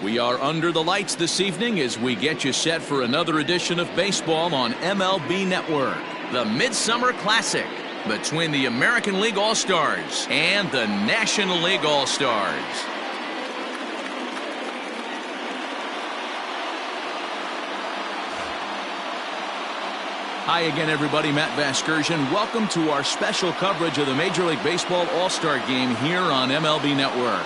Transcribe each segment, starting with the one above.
We are under the lights this evening as we get you set for another edition of baseball on MLB Network. The Midsummer Classic between the American League All-Stars and the National League All-Stars. Hi again, everybody. Matt Vasgersian. Welcome to our special coverage of the Major League Baseball All-Star Game here on MLB Network.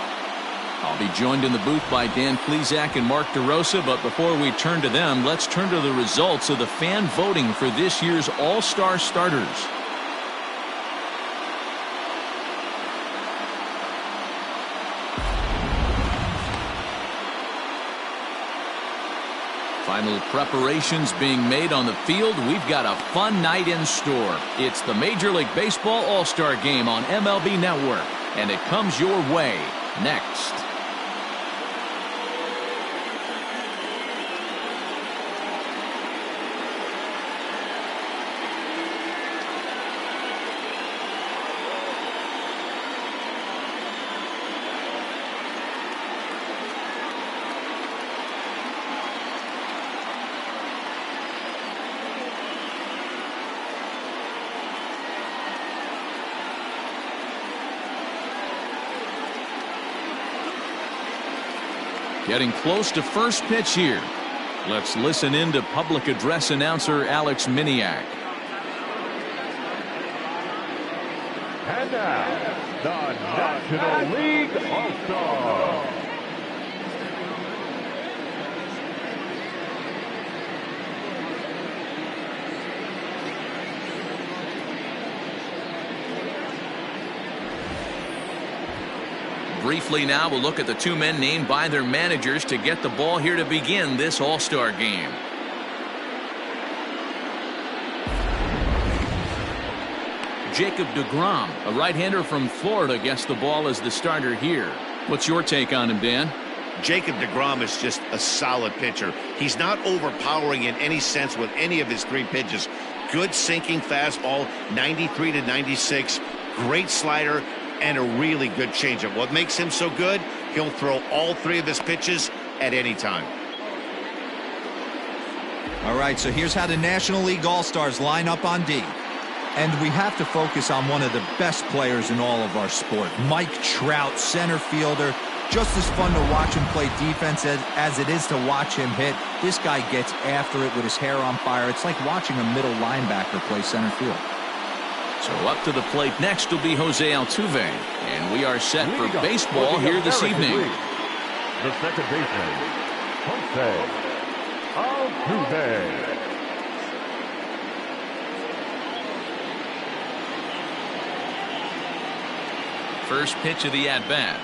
I'll be joined in the booth by Dan Plesac and Mark DeRosa, but before we turn to them, let's turn to the results of the fan voting for this year's All-Star starters. Final preparations being made on the field. We've got a fun night in store. It's the Major League Baseball All-Star Game on MLB Network, and it comes your way next. Getting close to first pitch here. Let's listen in to public address announcer Alex Miniak. And now, the National League All-Stars. Briefly now, we'll look at the two men named by their managers to get the ball here to begin this All-Star Game. Jacob deGrom, a right-hander from Florida, gets the ball as the starter here. What's your take on him, Dan? Jacob deGrom is just a solid pitcher. He's not overpowering in any sense with any of his three pitches. Good sinking fastball, 93 to 96, great slider, and a really good changeup. What makes him so good? He'll throw all three of his pitches at any time. All right, so here's how the National League All-Stars line up on D. And we have to focus on one of the best players in all of our sport, Mike Trout, center fielder. Just as fun to watch him play defense as it is to watch him hit. This guy gets after it with his hair on fire. It's like watching a middle linebacker play center field. So up to the plate next will be Jose Altuve, and we are set for baseball here this evening. The second baseman, Jose Altuve. First pitch of the at-bat.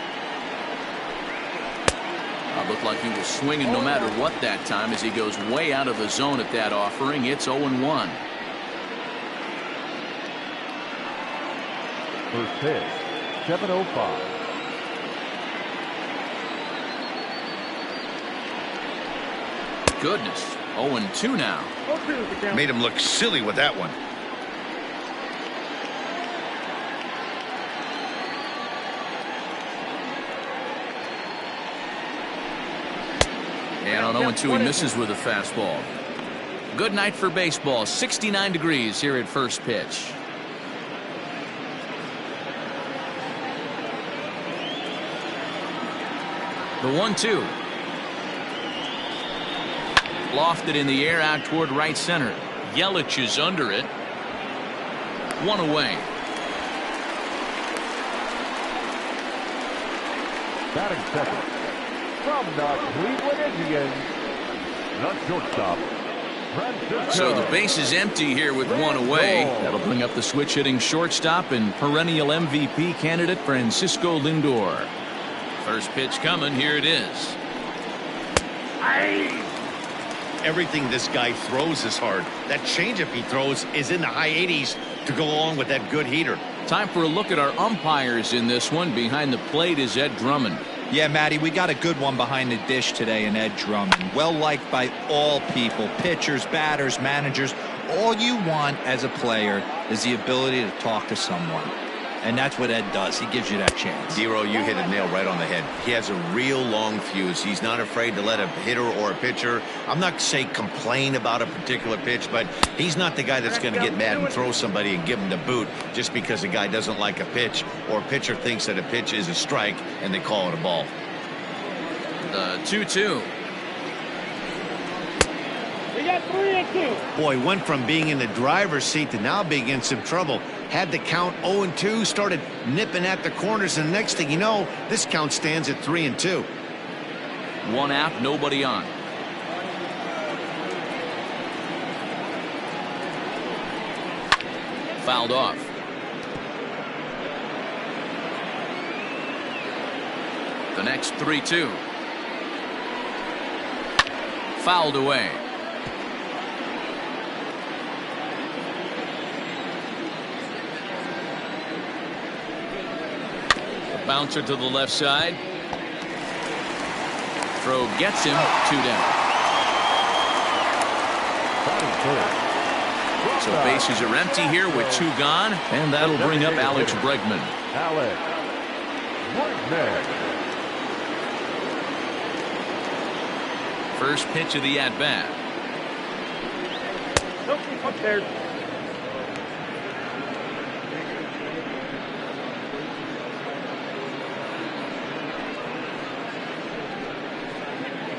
Looked like he was swinging no matter what that time as he goes way out of the zone at that offering. It's 0-1. First pitch, 7:05. Goodness, 0-2 now. Made him look silly with that one. And on 0-2 he misses with a fastball. Good night for baseball. 69 degrees here at first pitch. The 1-2. Lofted in the air out toward right center. Yelich is under it. One away. Batting second from the Cleveland Indians, the shortstop, Francisco. So the base is empty here with one away. That'll bring up the switch hitting shortstop and perennial MVP candidate Francisco Lindor. First pitch coming. Here it is. Everything this guy throws is hard. That changeup he throws is in the high 80s to go along with that good heater. Time for a look at our umpires in this one. Behind the plate is Ed Drummond. Yeah, Matty, we got a good one behind the dish today in Ed Drummond. Well liked by all people, pitchers, batters, managers. All you want as a player is the ability to talk to someone. And that's what Ed does. He gives you that chance. Zero, you hit a nail right on the head. He has a real long fuse. He's not afraid to let a hitter or a pitcher, I'm not saying complain about a particular pitch, but he's not the guy that's going to get mad and throw somebody and give him the boot just because a guy doesn't like a pitch or a pitcher thinks that a pitch is a strike and they call it a ball. The 2-2. We got 3-2. Boy, went from being in the driver's seat to now being in some trouble. Had the count 0-2, started nipping at the corners, and the next thing you know, this count stands at 3-2. One out, nobody on. Fouled off. The next 3-2. Fouled away. Bouncer to the left side. Throw gets him. 2 down. So bases are empty here with 2 gone, and that'll bring up Alex Bregman. Alex Bregman. First pitch of the at-bat. Nope, up there.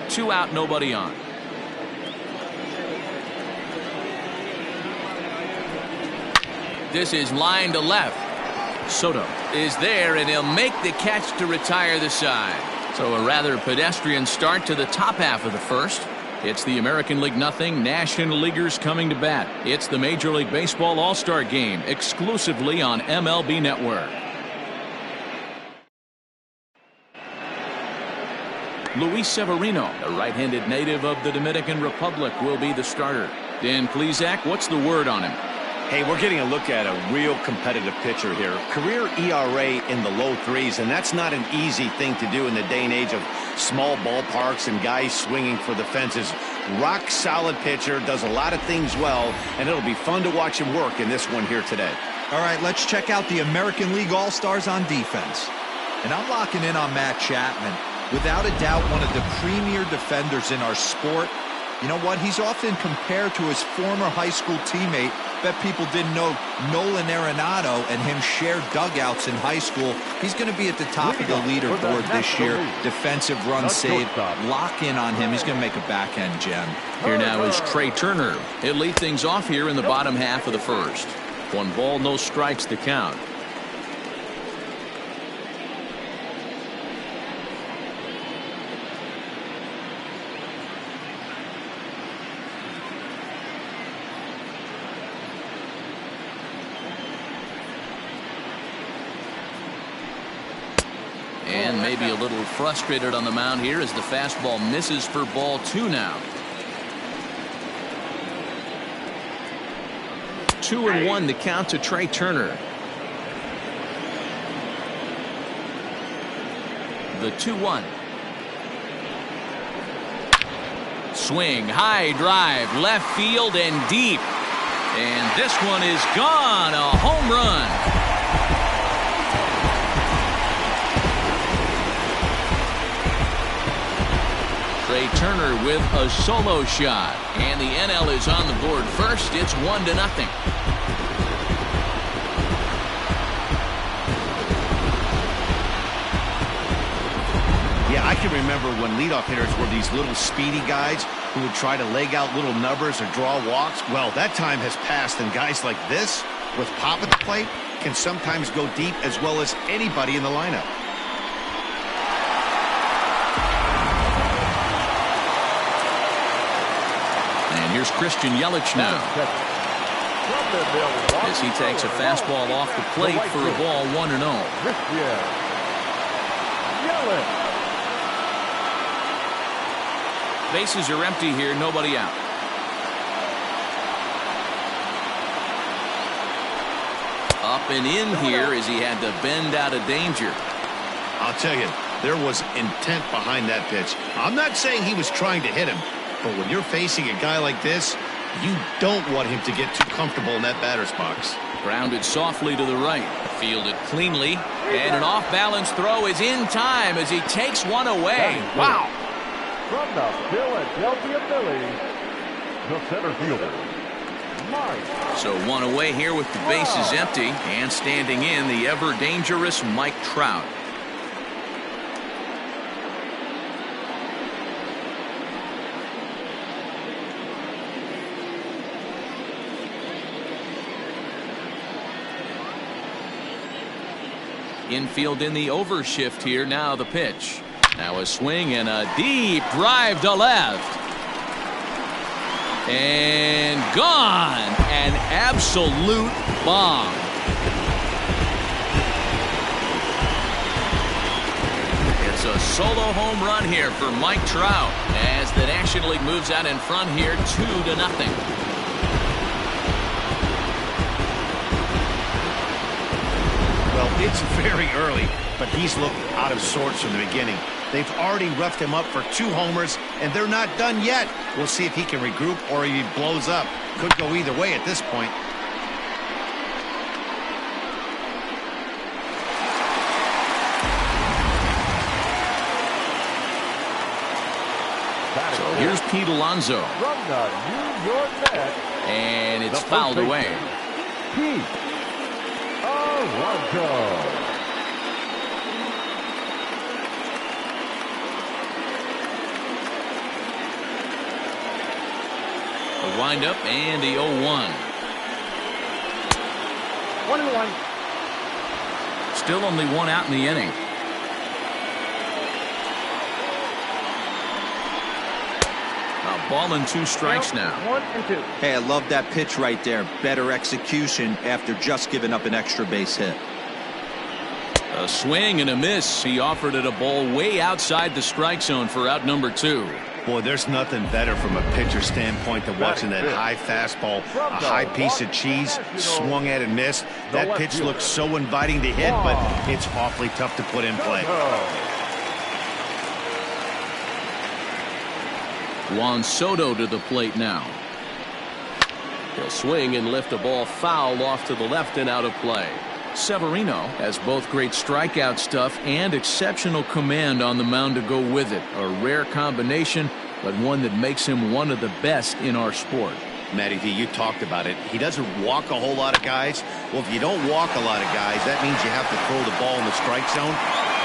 Two out, nobody on. This is line to left. Soto is there, and he'll make the catch to retire the side. So a rather pedestrian start to the top half of the first. It's the American League nothing, National Leaguers coming to bat. It's the Major League Baseball All-Star Game, exclusively on MLB Network. Luis Severino, a right-handed native of the Dominican Republic, will be the starter. Dan Plesac, what's the word on him? Hey, we're getting a look at a real competitive pitcher here. Career ERA in the low 3s, and that's not an easy thing to do in the day and age of small ballparks and guys swinging for the fences. Rock solid pitcher, does a lot of things well, and it'll be fun to watch him work in this one here today. All right, let's check out the American League All-Stars on defense. And I'm locking in on Matt Chapman. Without a doubt, one of the premier defenders in our sport. You know what? He's often compared to his former high school teammate. Bet people didn't know Nolan Arenado and him shared dugouts in high school. He's going to be at the top of the leaderboard this year. Defensive run saved. Lock in on him. He's going to make a backhand gem. Here now is Trey Turner. He'll lead things off here in the bottom half of the first. 1 ball, no strikes to count. And maybe a little frustrated on the mound here as the fastball misses for ball 2 now. 2-1 to count to Trey Turner. The 2-1. Swing, high drive, left field and deep. And this one is gone. A home run. Trey Turner with a solo shot, and the NL is on the board first. It's 1-0. Yeah, I can remember when leadoff hitters were these little speedy guys who would try to leg out little numbers or draw walks. Well, that time has passed, and guys like this with pop at the plate can sometimes go deep as well as anybody in the lineup. Here's Christian Yelich now as he takes a fastball off the plate for a ball 1-0. Bases are empty here, nobody out. Up and in here as he had to bend out of danger. I'll tell you, there was intent behind that pitch. I'm not saying he was trying to hit him, but when you're facing a guy like this, You don't want him to get too comfortable in that batter's box. Grounded softly to the right. Fielded cleanly. And an off-balance throw is in time as he takes one away. Wow. From the Philadelphia Phillies, the center fielder, Mike. So one away here with the bases empty, and standing in the ever-dangerous Mike Trout. Infield in the overshift here. Now the pitch. Now a swing and a deep drive to left. And gone. An absolute bomb. It's a solo home run here for Mike Trout as the National League moves out in front here 2-0. Well, it's very early, but he's looked out of sorts from the beginning. They've already roughed him up for 2 homers, and they're not done yet. We'll see if he can regroup or if he blows up. Could go either way at this point. So here's Pete Alonso. From the New York Mets, And it's fouled away. Pete Alonso. A windup and the 0-1. 1-1. Still only one out in the inning. A ball and 2 strikes now. 1-2. Hey, I love that pitch right there. Better execution after just giving up an extra base hit. A swing and a miss. He offered it a ball way outside the strike zone for out number 2. Boy, there's nothing better from a pitcher standpoint than watching that high fastball, a high piece of cheese, swung at and missed. That pitch looks so inviting to hit, but it's awfully tough to put in play. Juan Soto to the plate now. He'll swing and lift a ball foul off to the left and out of play. Severino has both great strikeout stuff and exceptional command on the mound to go with it. A rare combination, but one that makes him one of the best in our sport. Matty V, you talked about it. He doesn't walk a whole lot of guys. Well, if you don't walk a lot of guys, that means you have to throw the ball in the strike zone.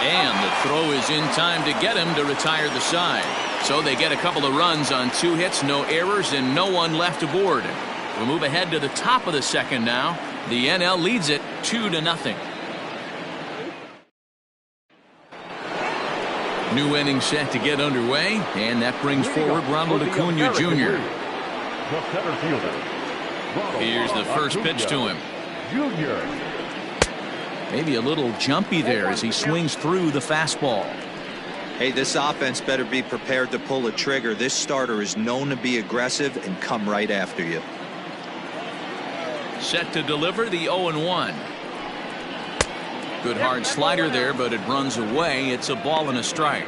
And the throw is in time to get him to retire the side. So they get a couple of runs on 2 hits, no errors, and no one left aboard. We move ahead to the top of the second now. The NL leads it 2-0. New inning set to get underway, and that brings forward Ronald Acuna Jr. The center fielder. Here's the first pitch to him. Junior. Maybe a little jumpy there as he swings through the fastball. Hey, this offense better be prepared to pull a trigger. This starter is known to be aggressive and come right after you. Set to deliver the 0-1. Good hard slider there, but it runs away. It's a ball and a strike.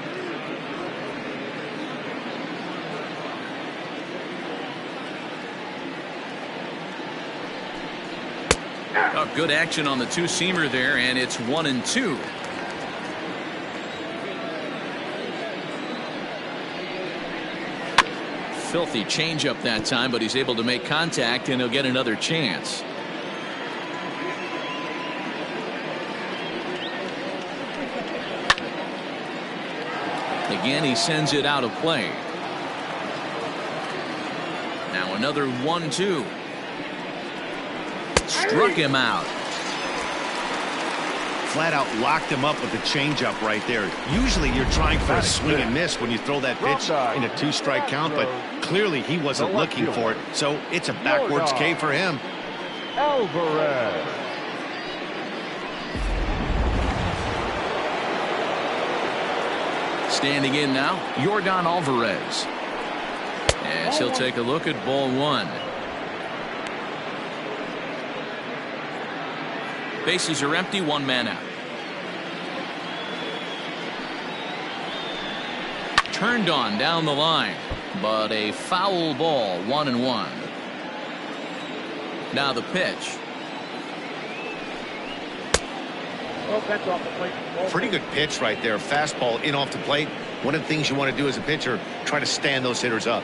Oh, good action on the 2-seamer there, and it's 1-2. Filthy changeup that time, but he's able to make contact, and he'll get another chance. Again, he sends it out of play. Now another 1-2. Struck him out. Flat out locked him up with the changeup right there. Usually you're trying for a swing and miss when you throw that pitch in a 2-strike count, but clearly he wasn't looking for it, so it's a backwards K for him. Alvarez. Standing in now, Yordan Alvarez. As he'll take a look at ball 1. Bases are empty, 1 man out. Turned on down the line, but a foul ball, 1-1. Now the pitch. Oh, that's off the plate. Pretty good pitch right there. Fastball in off the plate. One of the things you want to do as a pitcher, try to stand those hitters up.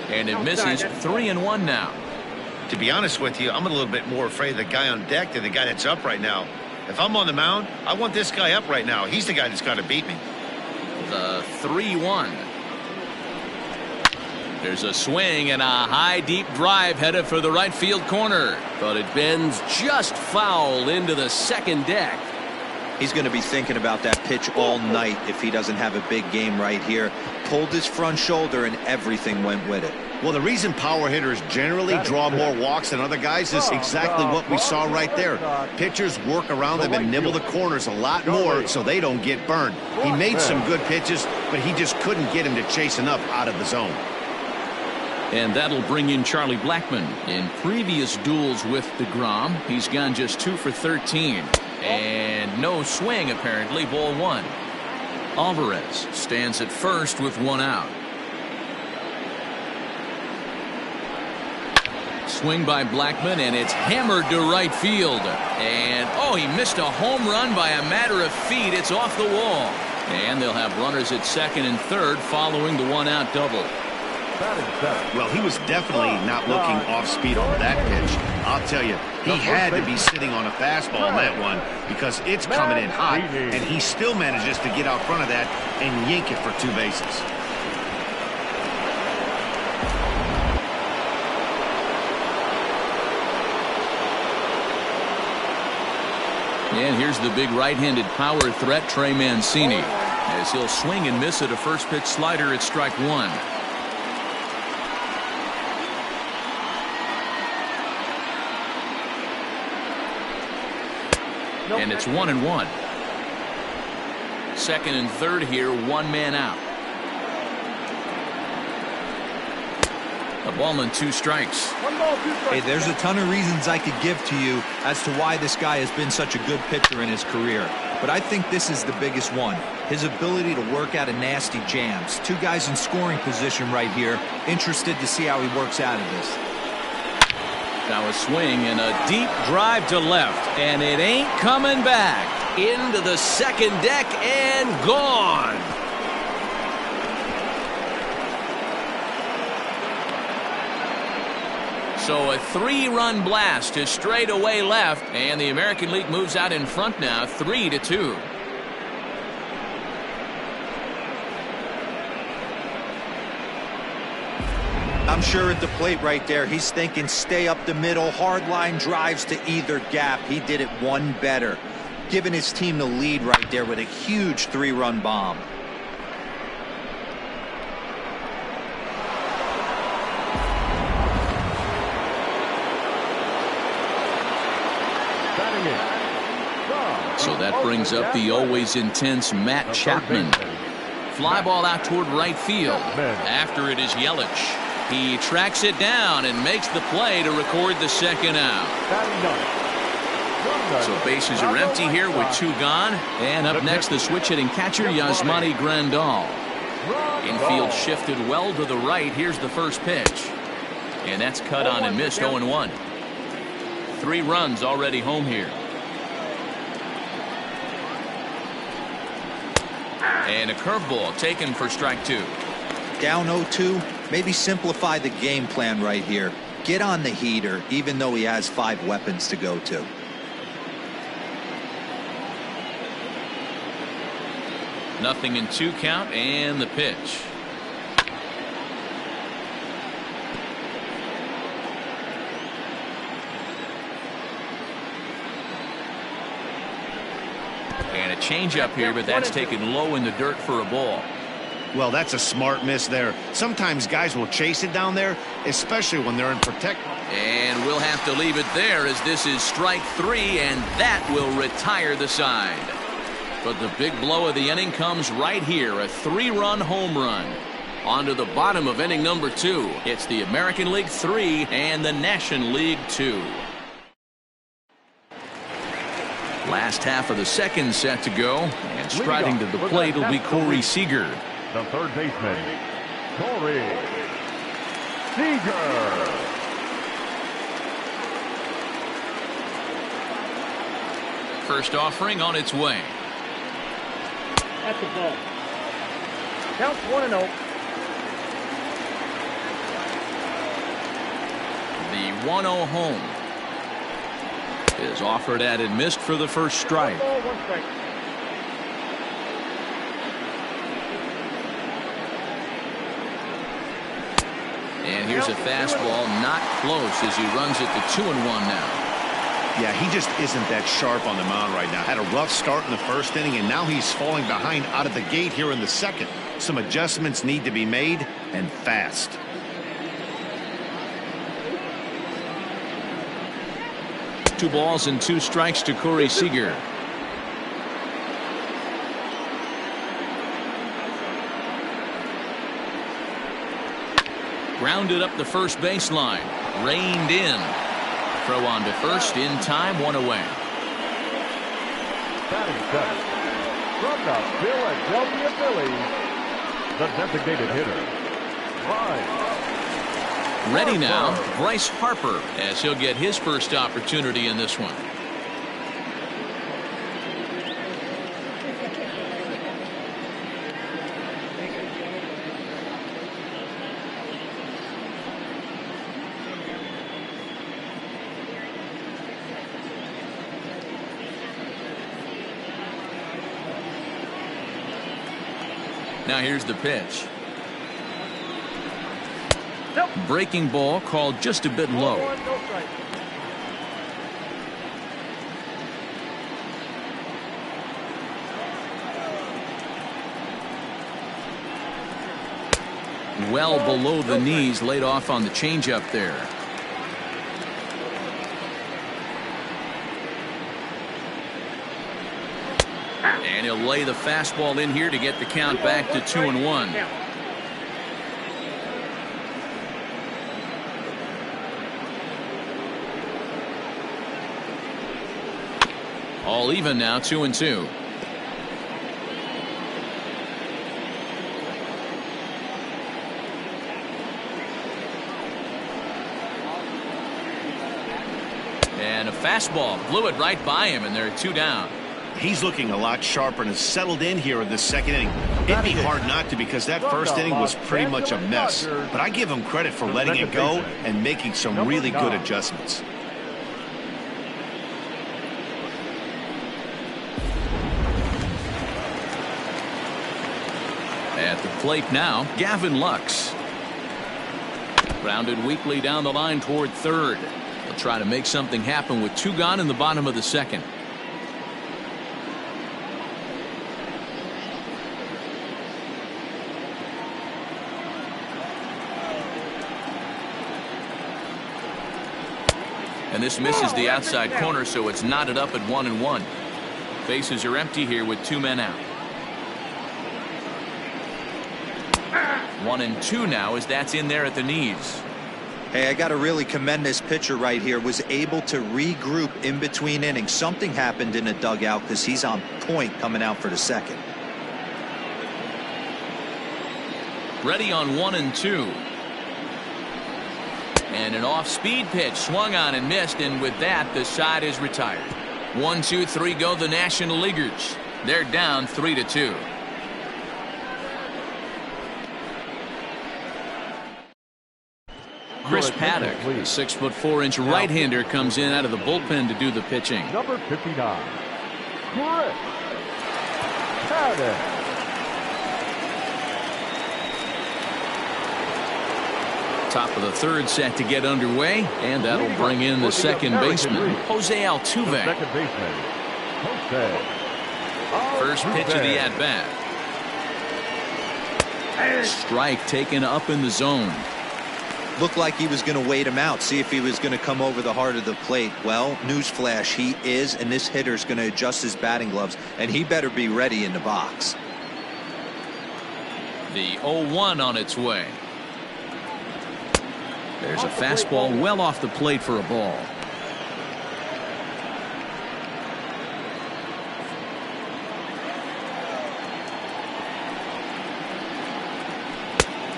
And it misses. 3-1 now. To be honest with you, I'm a little bit more afraid of the guy on deck than the guy that's up right now. If I'm on the mound, I want this guy up right now. He's the guy that's got to beat me. The 3-1. There's a swing and a high deep drive headed for the right field corner, but it bends just foul into the second deck. He's going to be thinking about that pitch all night if he doesn't have a big game right here. Pulled his front shoulder and everything went with it. Well, the reason power hitters generally draw more walks than other guys is exactly what we saw right there. Pitchers work around them and nibble the corners a lot more so they don't get burned. He made some good pitches, but he just couldn't get him to chase enough out of the zone. And that'll bring in Charlie Blackmon. In previous duels with DeGrom, he's gone just 2 for 13. And no swing, apparently. Ball 1. Alvarez stands at first with 1 out. Swing by Blackmon, and it's hammered to right field. And, oh, he missed a home run by a matter of feet. It's off the wall. And they'll have runners at second and third following the 1-out double. Well, he was definitely not looking off speed on that pitch. I'll tell you, he had to be sitting on a fastball on that one because it's coming in hot, and he still manages to get out front of that and yank it for 2 bases. And here's the big right-handed power threat, Trey Mancini, as he'll swing and miss at a first pitch slider at strike 1. And it's 1-1. Second and third here, 1 man out. A ball and 2 strikes. Hey, there's a ton of reasons I could give to you as to why this guy has been such a good pitcher in his career. But I think this is the biggest one. His ability to work out of nasty jams. 2 guys in scoring position right here. Interested to see how he works out of this. Now a swing and a deep drive to left, and it ain't coming back. Into the second deck and gone. So a 3-run blast to straightaway left, and the American League moves out in front now, 3-2. I'm sure at the plate right there, he's thinking stay up the middle, hard line drives to either gap. He did it one better, giving his team the lead right there with a huge 3-run bomb. So that brings up the always intense Matt Chapman. Fly ball out toward right field. After it is Yelich. He tracks it down and makes the play to record the second out. So bases are empty here with 2 gone. And up next, the switch-hitting catcher, Yasmani Grandal. Infield shifted well to the right. Here's the first pitch. And that's cut on and missed, 0-1. 3 runs already home here. And a curveball taken for strike 2. Down 0-2, maybe simplify the game plan right here. Get on the heater, even though he has 5 weapons to go to. Nothing in 2 count, and the pitch. And a changeup here, but that's taken low in the dirt for a ball. Well, that's a smart miss there. Sometimes guys will chase it down there, especially when they're in protect. And we'll have to leave it there as this is strike 3, and that will retire the side. But the big blow of the inning comes right here, a 3-run home run. On to the bottom of inning number 2. It's the American League 3 and the National League 2. Last half of the second set to go, and striding to the plate will be Corey Seager. The third baseman, Corey Seager. First offering on its way. That's the ball. Counts 1-0. The 1-0 home is offered at and missed for the first strike. 1 ball, 1 strike. And here's a fastball, not close, as he runs it to 2-1 now. Yeah, he just isn't that sharp on the mound right now. Had a rough start in the first inning, and now he's falling behind out of the gate here in the second. Some adjustments need to be made, and fast. Two balls and 2 strikes to Corey Seager. Grounded up the first baseline. Reined in. Throw on to first in time, 1 away. Batting center. From the Philadelphia Phillies, the designated hitter, Bryce. Ready now, Bryce Harper, as he'll get his first opportunity in this one. Now here's the pitch. Nope. Breaking ball called just a bit low. 1-1, no strike. Well below the knees, laid off on the changeup there. And he'll lay the fastball in here to get the count back to 2-1. All even now, 2-2. And a fastball blew it right by him, and there are 2 down. He's looking a lot sharper and has settled in here in this second inning. It'd be hard not to, because that first inning was pretty much a mess. But I give him credit for letting it go and making some really good adjustments. At the plate now, Gavin Lux. Grounded weakly down the line toward third. He'll try to make something happen with 2 gone in the bottom of the second. And this misses the outside corner, so it's knotted up at 1-1. Bases are empty here with 2 men out. 1-2 now, as that's in there at the knees. Hey, I got to really commend this pitcher right here. Was able to regroup in between innings. Something happened in the dugout, because he's on point coming out for the second. Ready on 1-2. And an off-speed pitch swung on and missed, and with that, the side is retired. 1, 2, 3 go the National Leaguers. They're down 3-2. Chris Paddock, the 6'4" right-hander, comes in out of the bullpen to do the pitching. Number 59, Chris Paddock. Top of the third set to get underway, and that'll bring in the second baseman, Jose Altuve. Second baseman, Jose. First pitch of the at-bat. Strike taken up in the zone. Looked like he was going to wait him out, see if he was going to come over the heart of the plate. Well, newsflash, he is, and this hitter's going to adjust his batting gloves, and he better be ready in the box. The 0-1 on its way. There's a fastball well off the plate for a ball.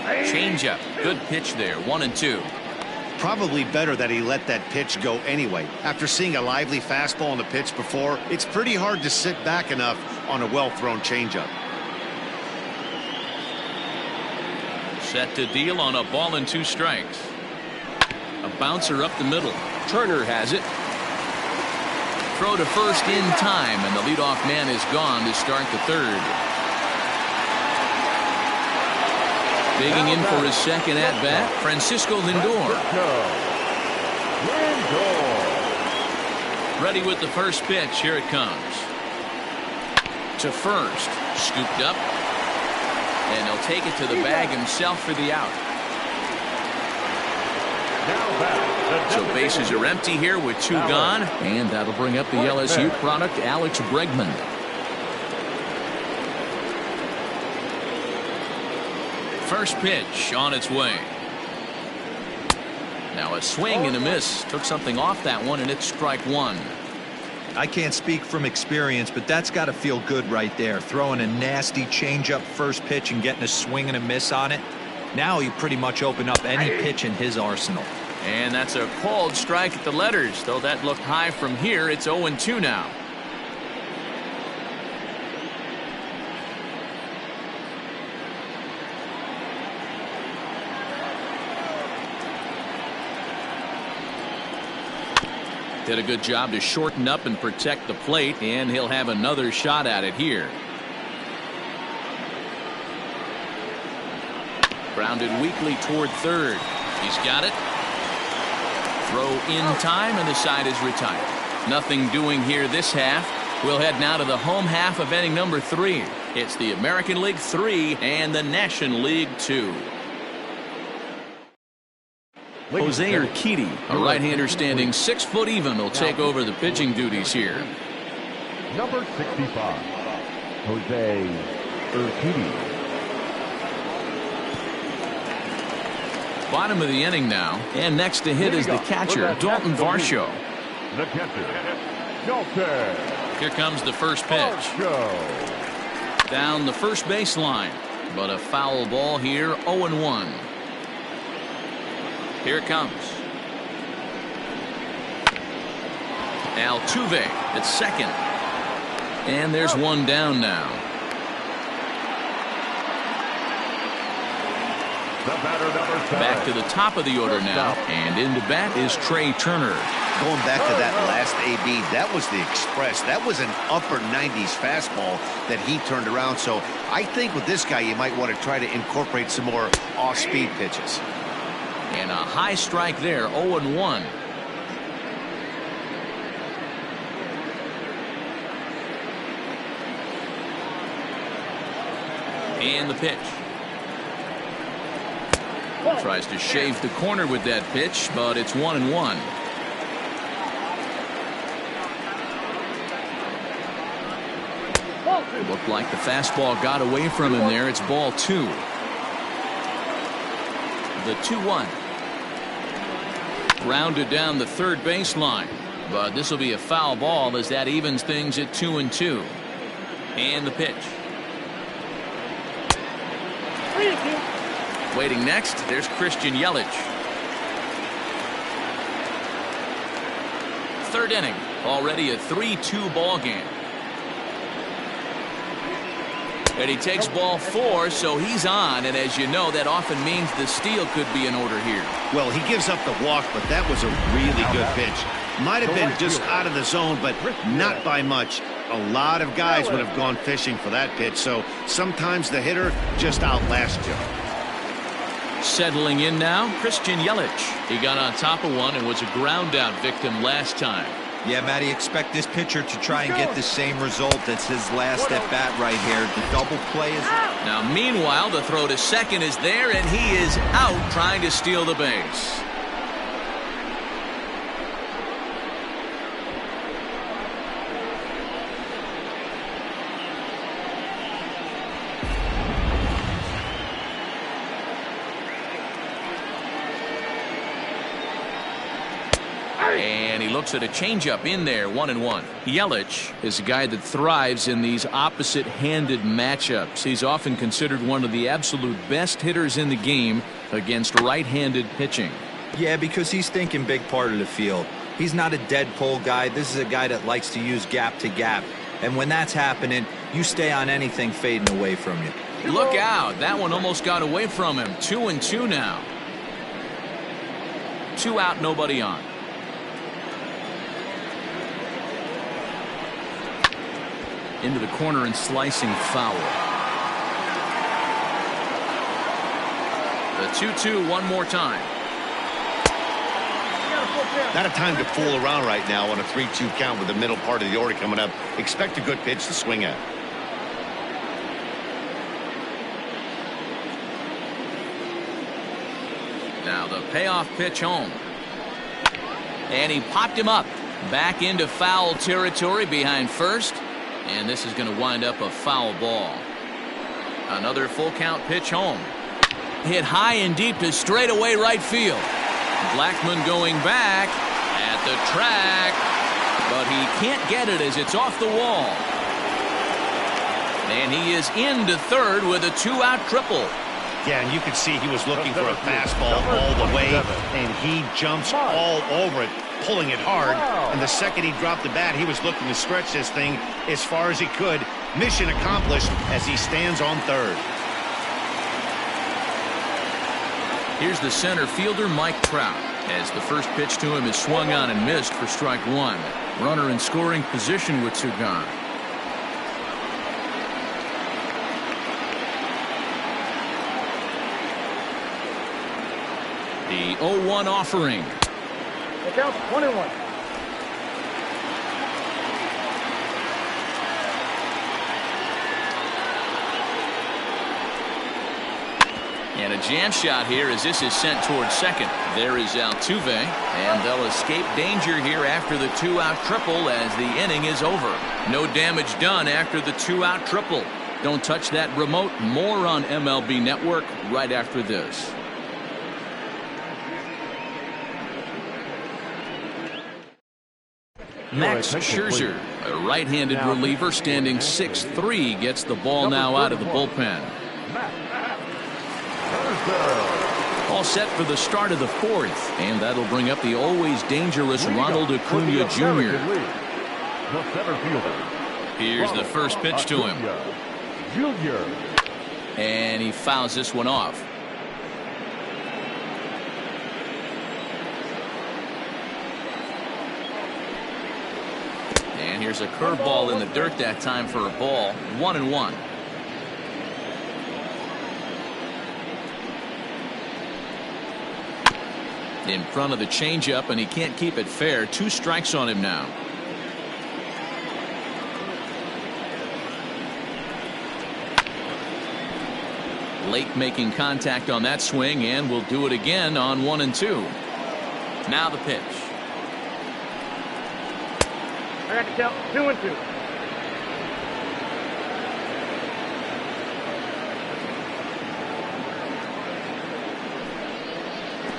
Changeup. Good pitch there. 1-2. Probably better that he let that pitch go anyway. After seeing a lively fastball on the pitch before, it's pretty hard to sit back enough on a well-thrown changeup. Set to deal on a ball and 2 strikes. A bouncer up the middle. Turner has it. Throw to first in time, and the leadoff man is gone to start the 3rd. Digging in for his second at-bat, Francisco Lindor. Ready with the first pitch. Here it comes. To first. Scooped up. And he'll take it to the bag himself for the out. So bases are empty here with 2 gone. And that'll bring up the LSU product, Alex Bregman. First pitch on its way. Now a swing and a miss. Took something off that one, and it's strike 1. I can't speak from experience, but that's got to feel good right there. Throwing a nasty changeup first pitch and getting a swing and a miss on it. Now he pretty much opened up any pitch in his arsenal. And that's a called strike at the letters. Though that looked high from here, it's 0-2 now. Did a good job to shorten up and protect the plate, and he'll have another shot at it here. Grounded weakly toward 3rd. He's got it. Throw in time, and the side is retired. Nothing doing here this half. We'll head now to the home half of inning number 3. It's the American League 3 and the National League 2. Jose Urquidy, a right-hander standing 6 foot even, will take over the pitching duties here. Number 65, Jose Urquidy. Bottom of the inning now, and next to hit is the catcher, Dalton Varsho. The catcher, Dalton. Here comes the first pitch. Down the first baseline, but a foul ball here, 0-1. Here it comes. Altuve at second. And there's one down now. Back to the top of the order now. And into bat is Trey Turner. Going back to that last AB, that was the express. That was an upper 90s fastball that he turned around. So I think with this guy, you might want to try to incorporate some more off-speed pitches. And a high strike there, 0-1. And the pitch. Tries to shave the corner with that pitch, but it's 1-1. It looked like the fastball got away from him there. It's ball 2. The 2-1. Grounded down the third baseline, but this will be a foul ball as that evens things at 2-2. And the pitch. Waiting next, there's Christian Yelich. Third inning, already a 3-2 ball game. And he takes ball 4, so he's on, and as you know, that often means the steal could be in order here. Well, he gives up the walk, but that was a really good pitch. Might have been just out of the zone, but not by much. A lot of guys would have gone fishing for that pitch, so sometimes the hitter just outlasts you. Settling in now, Christian Yelich. He got on top of one and was a ground out victim last time. Yeah, Matty, expect this pitcher to try and get the same result. That's his last at bat right here. The double play is... Now, meanwhile, the throw to second is there, and he is out trying to steal the base. And he looks at a changeup in there, 1-1. Yelich is a guy that thrives in these opposite-handed matchups. He's often considered one of the absolute best hitters in the game against right-handed pitching. Yeah, because he's thinking big part of the field. He's not a dead pull guy. This is a guy that likes to use gap to gap. And when that's happening, you stay on anything fading away from you. Look out. That one almost got away from him. 2-2 now. 2 out, nobody on. Into the corner and slicing foul. The 2-2 one more time. Not a time to fool around right now on a 3-2 count with the middle part of the order coming up. Expect a good pitch to swing at. Now the payoff pitch home. And he popped him up. Back into foul territory behind first. And this is going to wind up a foul ball. Another full count pitch home. Hit high and deep to straightaway right field. Blackmon going back at the track. But he can't get it as it's off the wall. And he is into third with a 2-out triple. Yeah, and you could see he was looking for a fastball all the way, and he jumps all over it, pulling it hard. And the second he dropped the bat, he was looking to stretch this thing as far as he could. Mission accomplished as he stands on third. Here's the center fielder, Mike Trout, as the first pitch to him is swung on and missed for strike one. Runner in scoring position with 2 gone. The 0-1 offering. Look out, 1-1. And a jam shot here as this is sent towards second. There is Altuve, and they'll escape danger here after the 2-out triple as the inning is over. No damage done after the 2-out triple. Don't touch that remote. More on MLB Network right after this. Max Scherzer, a right-handed reliever standing 6'3", gets the ball now out of the bullpen. All set for the start of the 4th, and that'll bring up the always dangerous Ronald Acuna Jr. Here's the first pitch to him. And he fouls this one off. And here's a curveball in the dirt that time for a ball. 1-1. In front of the changeup, and he can't keep it fair. 2 strikes on him now. Late making contact on that swing, and will do it again on 1-2. Now the pitch. I got to count 2-2.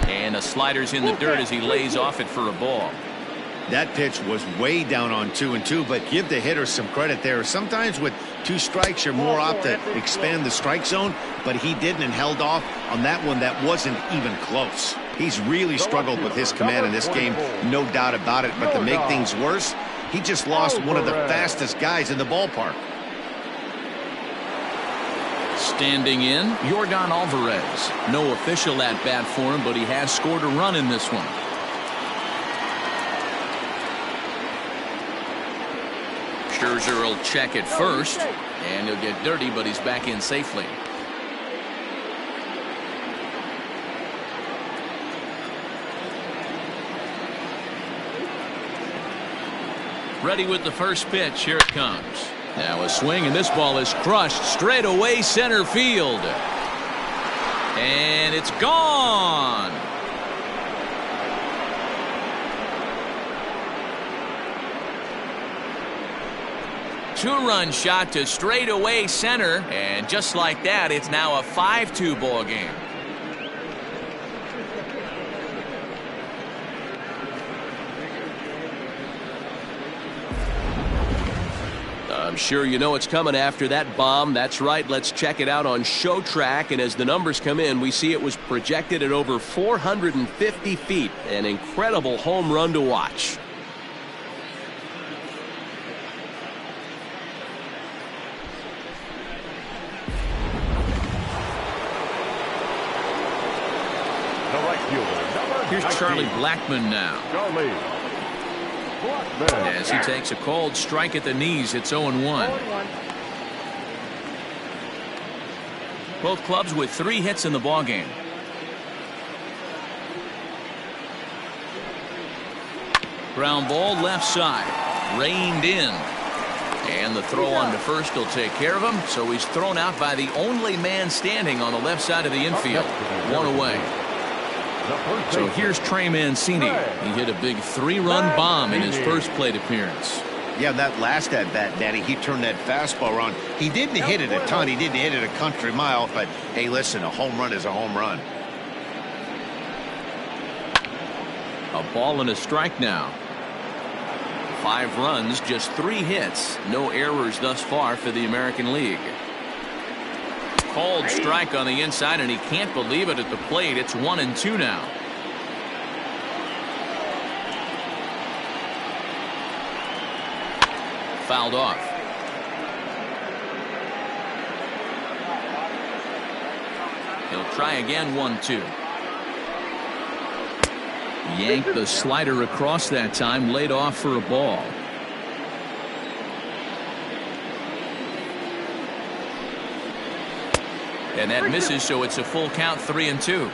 And the slider's in the dirt as he lays off it for a ball. That pitch was way down on 2-2, but give the hitter some credit there. Sometimes with 2 strikes, you're more apt to expand the strike zone, but he didn't and held off on that one that wasn't even close. He's really struggled with his command in this game, no doubt about it, but to make things worse, he just lost one of the fastest guys in the ballpark. Standing in, Yordan Alvarez. No official at bat for him, but he has scored a run in this one. Scherzer will check it first, and he'll get dirty, but he's back in safely. Ready with the first pitch. Here it comes. Now a swing, and this ball is crushed straight away center field. And it's gone. Two-run shot to straightaway center, and just like that, it's now a 5-2 ball game. I'm sure you know what's coming after that bomb. That's right. Let's check it out on Show Track. And as the numbers come in, we see it was projected at over 450 feet. An incredible home run to watch. The right fielder, number Here's 19. Charlie Blackmon now. Charlie Blackmon. As he takes a called strike at the knees, it's 0-1. Both clubs with 3 hits in the ballgame. Ground ball left side. Reined in. And the throw on to first will take care of him. So he's thrown out by the only man standing on the left side of the infield. 1 away. So here's Trey Mancini. He hit a big 3-run bomb in his first plate appearance. Yeah, that last at bat, Daddy, he turned that fastball around. He didn't hit it a ton. He didn't hit it a country mile. But, hey, listen, a home run is a home run. A ball and a strike now. 5 runs, just 3 hits. No errors thus far for the American League. Called strike on the inside, and he can't believe it at the plate. It's 1-2 now. Fouled off. He'll try again. 1-2. Yanked the slider across that time, laid off for a ball. And that misses, so it's a full count. 3-2.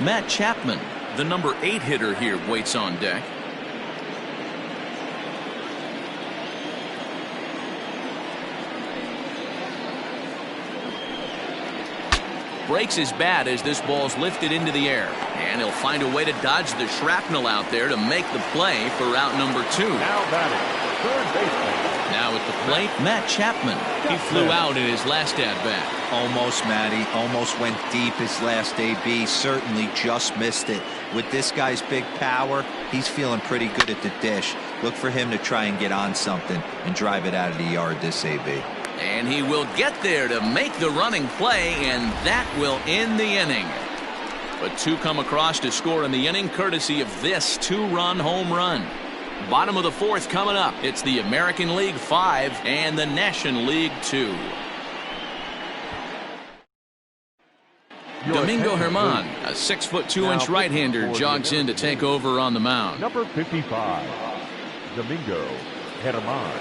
Matt Chapman, the number 8 hitter here, waits on deck. Breaks his bat as this ball's lifted into the air. And he'll find a way to dodge the shrapnel out there to make the play for out number 2. Now batting, third baseman. Now at the plate, Matt Chapman. He flew out in his last at-bat. Almost, Matty. Almost went deep his last AB. Certainly just missed it. With this guy's big power, he's feeling pretty good at the dish. Look for him to try and get on something and drive it out of the yard this AB. And he will get there to make the running play, and that will end the inning. But 2 come across to score in the inning, courtesy of this 2-run home run. Bottom of the 4th coming up. It's the American League 5 and the National League 2. Domingo Germán, a 6'2" right-hander, jogs in to take over on the mound. Number 55, Domingo Germán.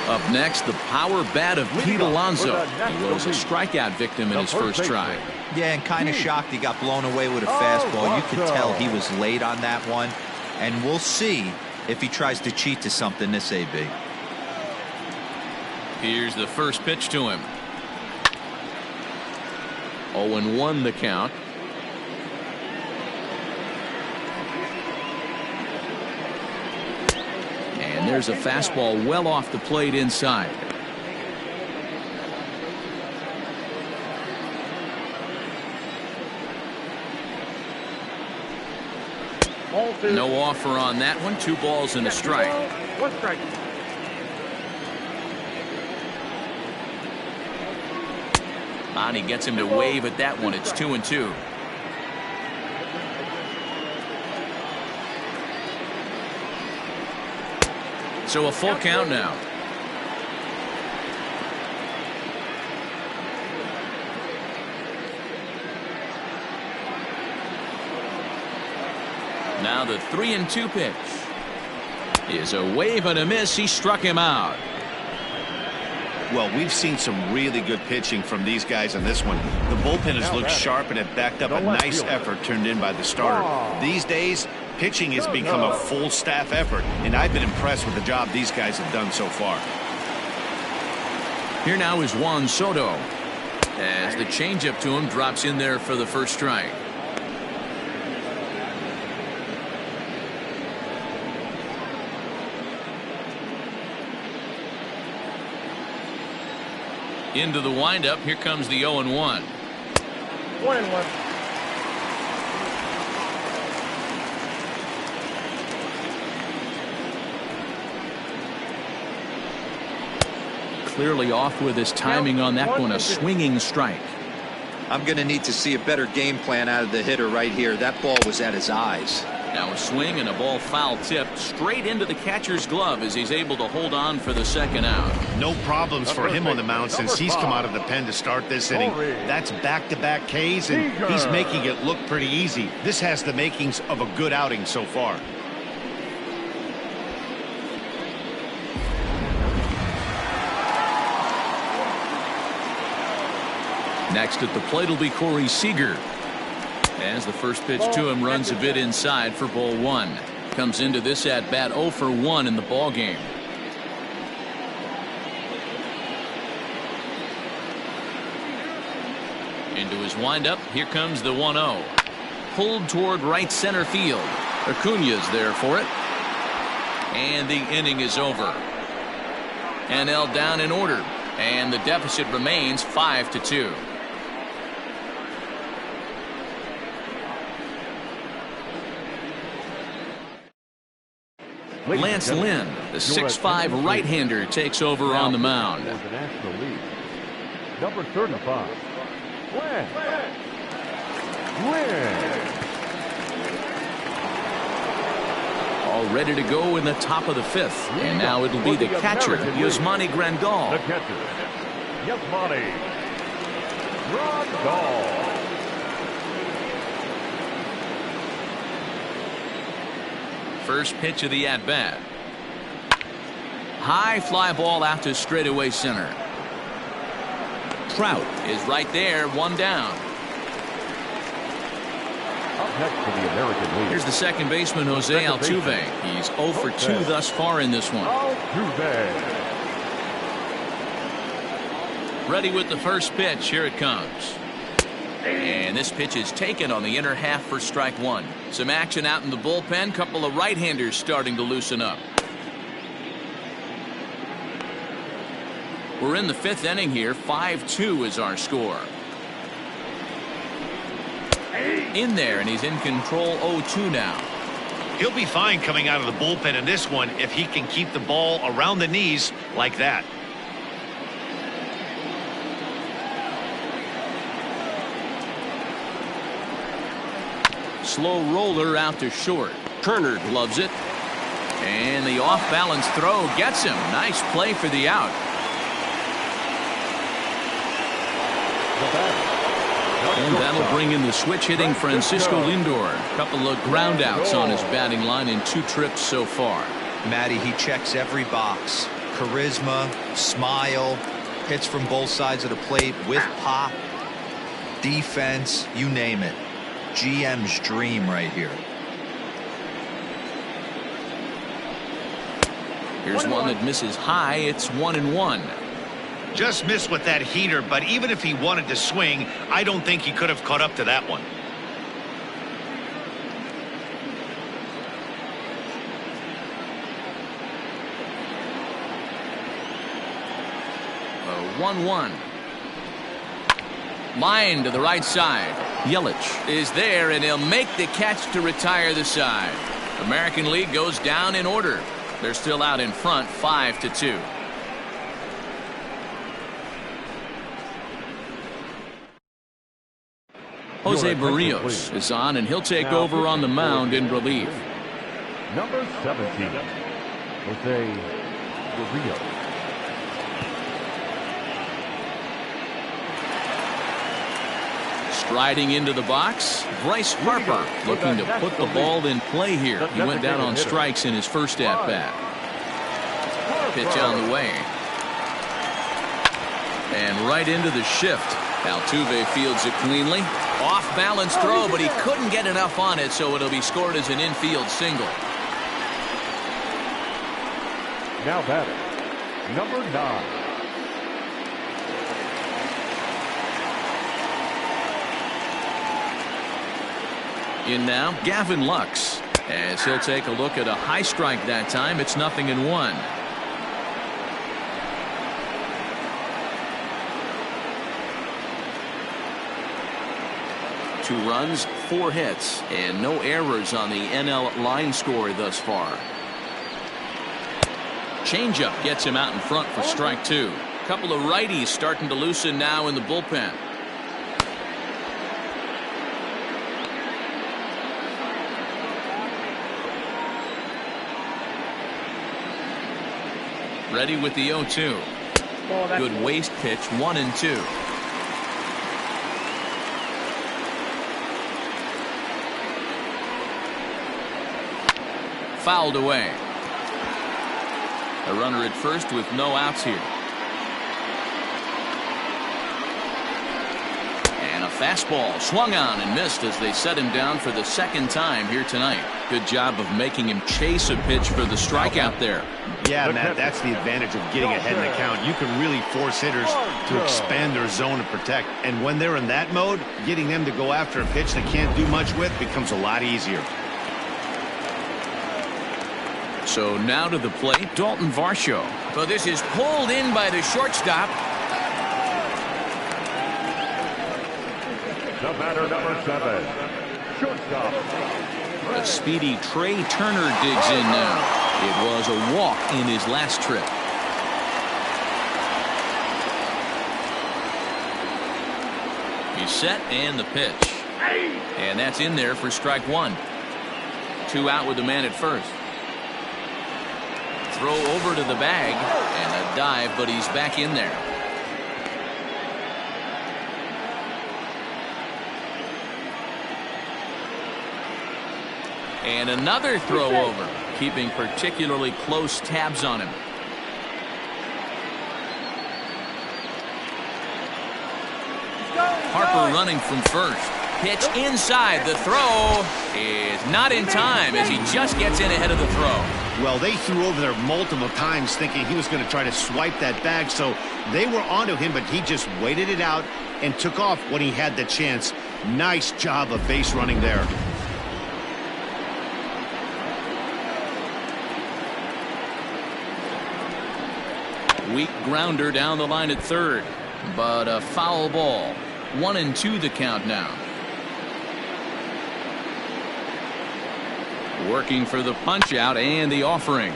Up next, the power bat of Pete Alonso. He was a strikeout victim in his first try. Yeah, and kind of shocked he got blown away with a fastball. You could tell he was late on that one. And we'll see if he tries to cheat to something this AB. Here's the first pitch to him. 0-1 the count. And there's a fastball well off the plate inside. No offer on that one. 2 balls and a strike. 1 strike. Monty gets him to wave at that one. It's 2-2. So a full count now. Now the 3-2 pitch is a wave and a miss. He struck him out. Well, we've seen some really good pitching from these guys on this one. The bullpen has looked sharp, and it backed up a nice effort turned in by the starter. These days, pitching has become a full staff effort, and I've been impressed with the job these guys have done so far. Here now is Juan Soto as the changeup to him drops in there for the first strike. Into the windup. Here comes the 0-1. 1-1. clearly off with his timing on that one. A swinging strike. I'm going to need to see a better game plan out of the hitter right here. That ball was at his eyes. Now a swing and a ball foul tipped straight into the catcher's glove as he's able to hold on for the second out. No problems for him on the mound since he's come out of the pen to start this inning. That's back-to-back Ks, and he's making it look pretty easy. This has the makings of a good outing so far. Next at the plate will be Corey Seager. As the first pitch to him runs a bit inside for ball one. Comes into this at bat 0 for 1 in the ball game. Into his windup. Here comes the 1-0. Pulled toward right center field. Acuna's there for it. And the inning is over. NL down in order. And the deficit remains 5-2. Lance Lynn, the 6'5" right-hander, takes over on the mound. The National League. Number 35. Lynn. All ready to go in the top of the 5th. And now it'll be the catcher, Yasmani Grandal. The catcher, Yasmani Grandal. First pitch of the at-bat. High fly ball out to straightaway center. Trout is right there, 1 down. Up next for the American League. Here's the second baseman, Jose Altuve. He's 0 for 2 thus far in this one. Altuve. Ready with the first pitch. Here it comes. And this pitch is taken on the inner half for strike 1. Some action out in the bullpen. Couple of right-handers starting to loosen up. We're in the 5th inning here. 5-2 is our score. In there, and he's in control. 0-2 now. He'll be fine coming out of the bullpen in this one if he can keep the ball around the knees like that. Slow roller out to short. Turner gloves it. And the off-balance throw gets him. Nice play for the out. And that'll bring in the switch-hitting Francisco Lindor. A couple of ground outs on his batting line in 2 trips so far. Matty, he checks every box. Charisma, smile, hits from both sides of the plate with pop, defense, you name it. GM's dream right here. Here's one that misses high. It's 1-1. Just missed with that heater, but even if he wanted to swing, I don't think he could have caught up to that one. A 1-1. Line to the right side. Yelich is there, and he'll make the catch to retire the side. American League goes down in order. They're still out in front, 5-2. Jose Barrios is on, and he'll take over on the mound in relief. Number 17, Jose Barrios. Striding into the box, Bryce Harper looking to put the ball in play here. He went down on strikes in his first at-bat. Pitch on the way. And right into the shift. Altuve fields it cleanly. Off-balance throw, but he couldn't get enough on it, so it'll be scored as an infield single. Now batting, number 9. In now, Gavin Lux, as he'll take a look at a high strike that time. It's 0-1. 2 runs, 4 hits, and no errors on the NL line score thus far. Changeup gets him out in front for strike 2. A couple of righties starting to loosen now in the bullpen. Ready with the 0-2. Good waste pitch, 1-2. Fouled away. A runner at first with no outs here. And a fastball swung on and missed as they set him down for the second time here tonight. Good job of making him chase a pitch for the strikeout there. Yeah, Matt, that's the advantage of getting ahead in the count. You can really force hitters to expand their zone and protect. And when they're in that mode, getting them to go after a pitch they can't do much with becomes a lot easier. So now to the plate, Dalton Varsho. So this is pulled in by the shortstop. The batter, number 7, shortstop. A speedy Trey Turner digs in now. It was a walk in his last trip. He's set and the pitch. And that's in there for strike 1. 2 out with the man at first. Throw over to the bag and a dive, but he's back in there. And another throw over, keeping particularly close tabs on him. Harper running from first. Pitch inside. The throw is not in time as he just gets in ahead of the throw. Well, they threw over there multiple times thinking he was going to try to swipe that bag, so they were onto him, but he just waited it out and took off when he had the chance. Nice job of base running there. Weak grounder down the line at third, but a foul ball. 1-2 the count now. Working for the punch out and the offering.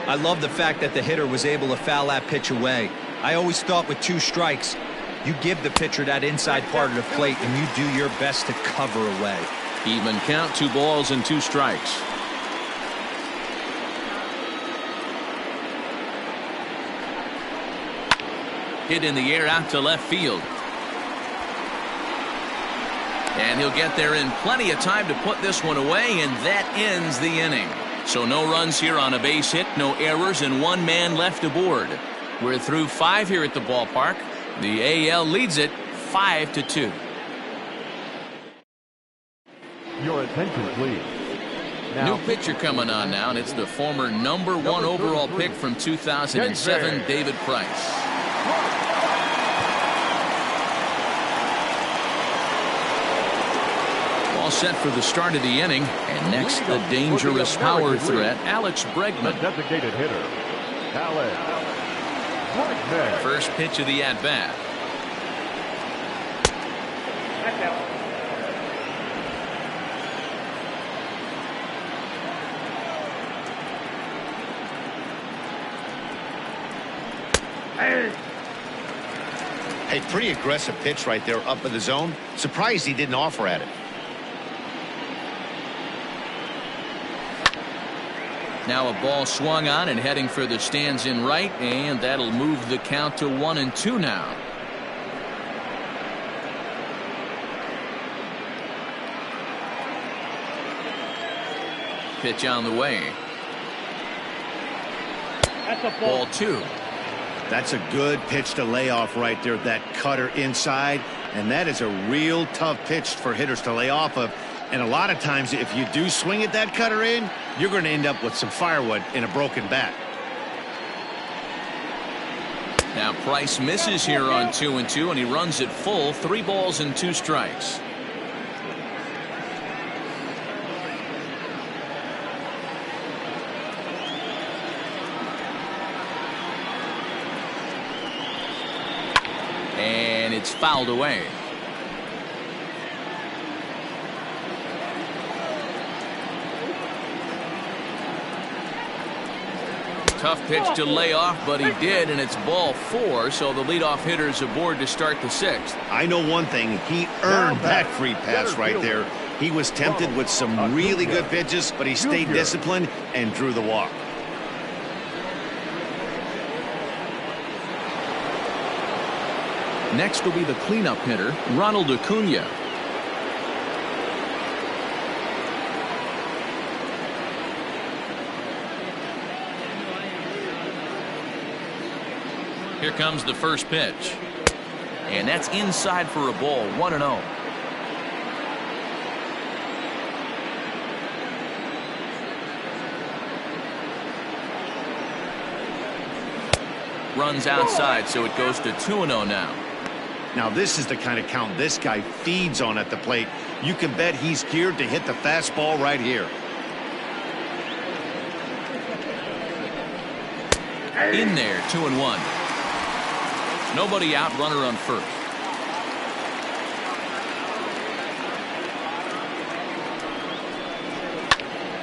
I love the fact that the hitter was able to foul that pitch away. I always thought with 2 strikes, you give the pitcher that inside part of the plate and you do your best to cover away. Even count, 2 balls and 2 strikes. Hit in the air out to left field. And he'll get there in plenty of time to put this one away, and that ends the inning. So no runs here on a base hit, no errors, and 1 man left aboard. We're through 5 here at the ballpark. The AL leads it 5-2. Your attention, please. New pitcher coming on now, and it's the former number 1 overall pick from 2007, David Price. All set for the start of the inning, and next the dangerous power threat, Alex Bregman. The designated hitter, Alex Bregman. First pitch of the at-bat. Hey, pretty aggressive pitch right there up in the zone. Surprised he didn't offer at it. Now a ball swung on and heading for the stands in right, and that'll move the count to 1-2 now. Pitch on the way. That's a Ball 2. That's a good pitch to lay off right there, that cutter inside, and that is a real tough pitch for hitters to lay off of. And a lot of times if you do swing at that cutter in, you're going to end up with some firewood in a broken bat. Now Price misses here on 2-2, and he runs it full, 3 balls and 2 strikes. And it's fouled away. Tough pitch to lay off, but he did, and it's ball 4, so the leadoff hitter's aboard to start the 6th. I know one thing. He earned that free pass right there. He was tempted with some really good pitches, but he stayed disciplined and drew the walk. Next will be the cleanup hitter, Ronald Acuna. Here comes the first pitch. And that's inside for a ball, 1-0. Runs outside, so it goes to 2-0 now. Now this is the kind of count this guy feeds on at the plate. You can bet he's geared to hit the fastball right here. In there, 2-1. Nobody out, runner on first.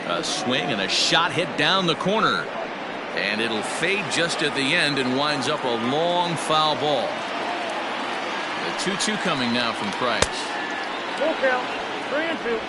A swing and a shot hit down the corner. And it'll fade just at the end and winds up a long foul ball. The 2-2 coming now from Price. Full count, 3-2.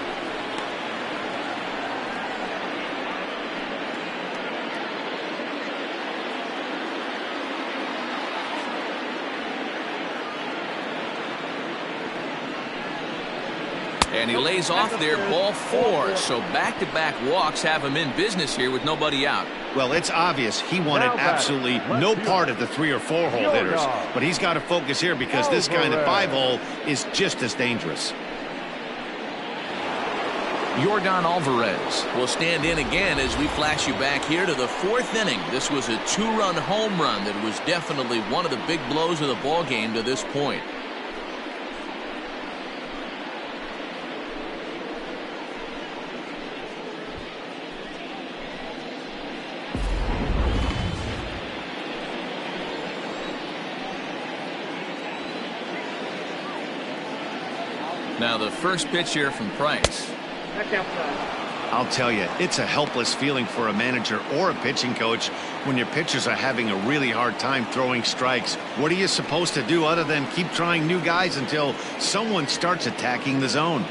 And he lays off there, ball 4. So back-to-back walks have him in business here with nobody out. Well, it's obvious he wanted absolutely no part of the 3 or 4 hole hitters, but he's got to focus here because this guy in the 5 hole is just as dangerous. Yordan Alvarez will stand in again as we flash you back here to the 4th inning. This was a 2-run home run that was definitely one of the big blows of the ball game to this point. Now the first pitch here from Price. That's outside. I'll tell you, it's a helpless feeling for a manager or a pitching coach when your pitchers are having a really hard time throwing strikes. What are you supposed to do other than keep trying new guys until someone starts attacking the zone?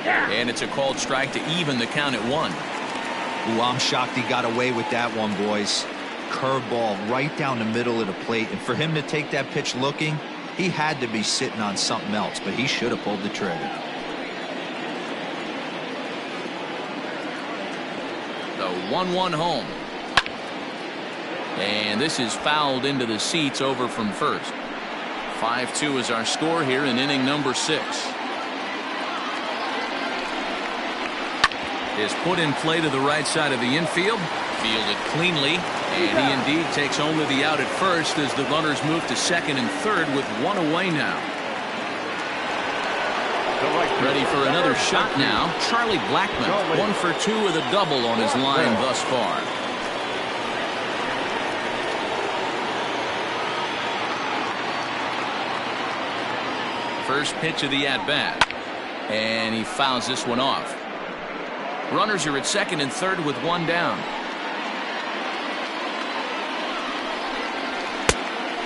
And it's a called strike to even the count at 1. Ooh, I'm shocked he got away with that one, boys. Curveball right down the middle of the plate, and for him to take that pitch looking, he had to be sitting on something else, but he should have pulled the trigger. The 1-1 home. And this is fouled into the seats over from first. 5-2 is our score here in inning number 6. Is put in play to the right side of the infield. Fielded cleanly. And he indeed takes only the out at first as the runners move to 2nd and 3rd with 1 away now. Ready for another shot now. Charlie Blackmon, 1 for 2 with a double on his line thus far. First pitch of the at-bat. And he fouls this one off. Runners are at 2nd and 3rd with 1 down.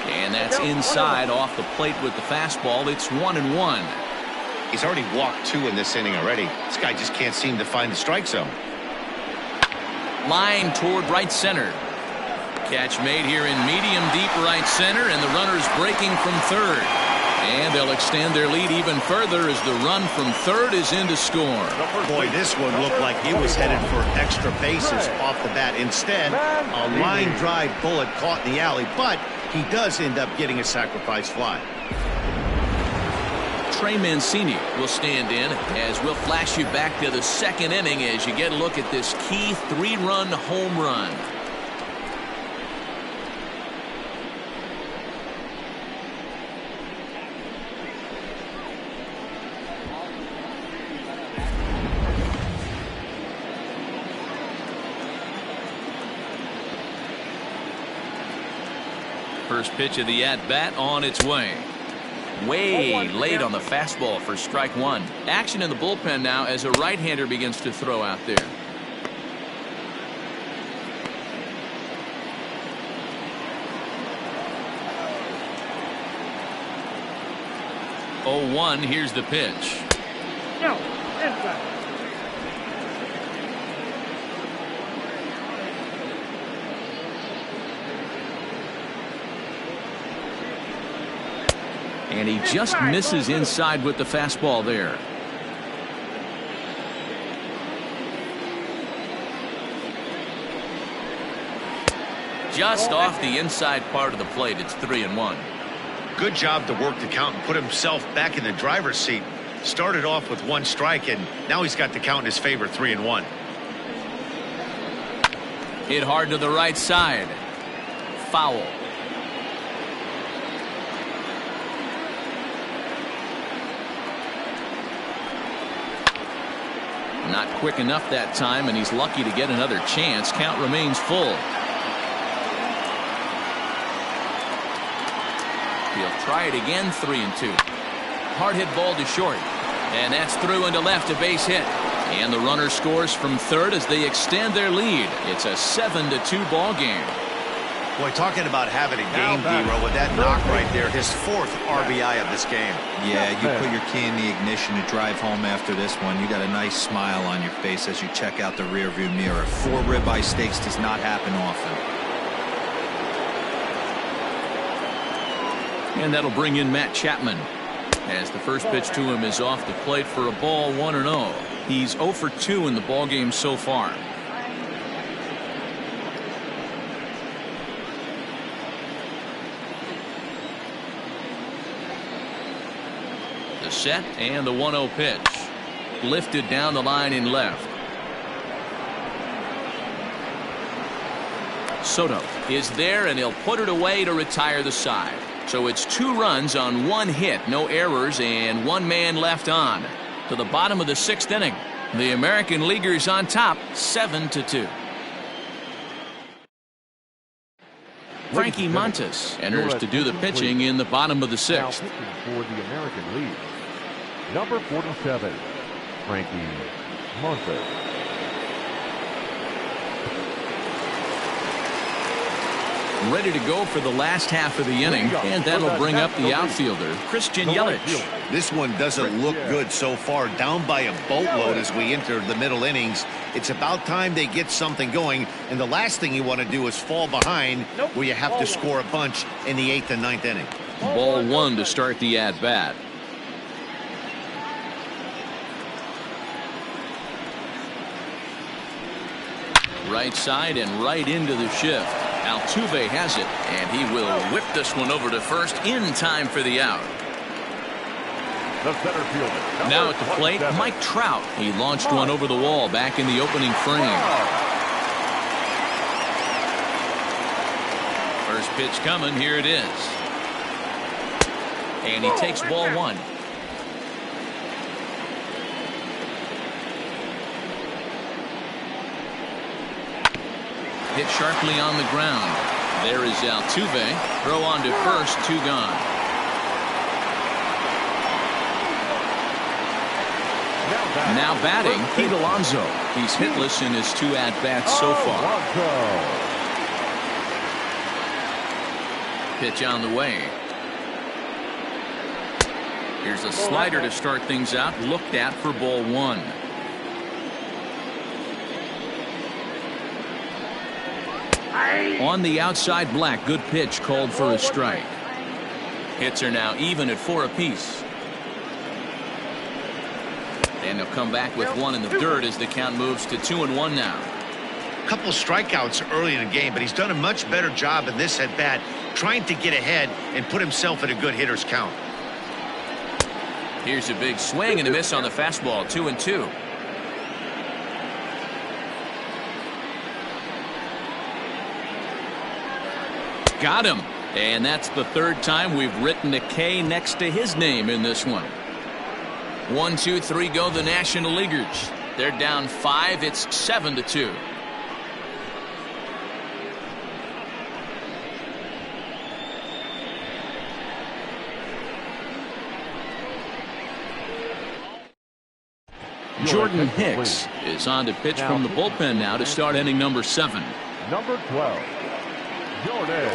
And that's inside off the plate with the fastball. It's 1-1. He's already walked 2 in this inning already. This guy just can't seem to find the strike zone. Line toward right center. Catch made here in medium deep right center, and the runner's breaking from 3rd. And they'll extend their lead even further as the run from 3rd is in to score. Boy, this one looked like it was headed for extra bases off the bat. Instead, a line drive bullet caught in the alley, but he does end up getting a sacrifice fly. Trey Mancini will stand in as we'll flash you back to the 2nd inning as you get a look at this key 3-run home run. First pitch of the at-bat on its way. Way late on the fastball for strike 1. Action in the bullpen now as a right-hander begins to throw out there. 0-1. Here's the pitch. No, inside. And he just misses inside with the fastball there. Just off the inside part of the plate. It's 3-1. Good job to work the count and put himself back in the driver's seat. Started off with 1 strike, and now he's got the count in his favor, 3-1. Hit hard to the right side. Foul. Not quick enough that time, and he's lucky to get another chance. Count remains full. He'll try it again. 3-2. Hard hit ball to short, and that's through into left, a base hit, and the runner scores from third as they extend their lead. It's a 7-2 ball game. Boy, talking about having a game, D-Row, with that knock right there, his 4th RBI of this game. Yeah, you put your key in the ignition to drive home after this one. You got a nice smile on your face as you check out the rearview mirror. 4 ribeye steaks does not happen often. And that'll bring in Matt Chapman, as the first pitch to him is off the plate for a ball, 1-0. He's 0 for 2 in the ball game so far. The set and the 1-0 pitch. Lifted down the line in left. Soto is there, and he'll put it away to retire the side. So it's 2 runs on 1 hit, no errors, and 1 man left on. To the bottom of the 6th inning. The American Leaguers on top, 7-2. Frankie Montas enters to do the pitching in the bottom of the 6th. For the American League, number 47, Frankie Montas. Ready to go for the last half of the inning, and that'll bring up the outfielder, Christian Yelich. This one doesn't look good so far. Down by a boatload as we enter the middle innings. It's about time they get something going, and the last thing you want to do is fall behind where you have to score a bunch in the 8th and 9th inning. Ball 1 to start the at-bat. Right side and right into the shift. Altuve has it, and he will whip this one over to first in time for the out. The center fielder. Now at the plate, Mike Trout. He launched one over the wall back in the opening frame. First pitch coming. Here it is. And he takes ball 1. Hit sharply on the ground. There is Altuve. Throw on to first. 2 gone. Now batting, Pete Alonso. He's hitless in his 2 at-bats so far. Pitch on the way. Here's a slider to start things out. Looked at for ball 1. On the outside, Black. Good pitch called for a strike. Hits are now even at 4 apiece. And they'll come back with 1 in the third as the count moves to 2-1 now. A couple of strikeouts early in the game, but he's done a much better job in this at bat, trying to get ahead and put himself in a good hitter's count. Here's a big swing and a miss on the fastball. 2-2. Got him. And that's the 3rd time we've written a K next to his name in this one. 1, 2, 3 go the National Leaguers. They're down 5. It's 7-2. Jordan Hicks is on to pitch from the bullpen now to start inning number 7. Number 12, Jordan.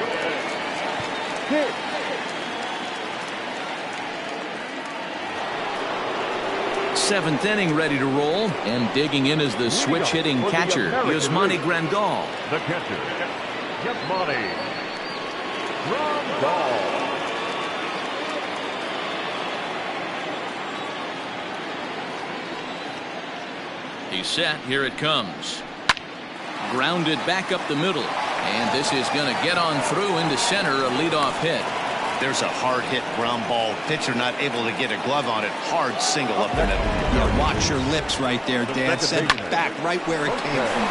seventh inning ready to roll, and digging in is the switch hitting catcher, Yasmani Grandal. The catcher, Yasmani Grandal. He's set. Here it comes. Grounded back up the middle. And this is going to get on through into center, a leadoff hit. There's a hard hit ground ball. Pitcher not able to get a glove on it. Hard single up the middle. Yeah, watch your lips right there, Dan. Send it back right where it came from.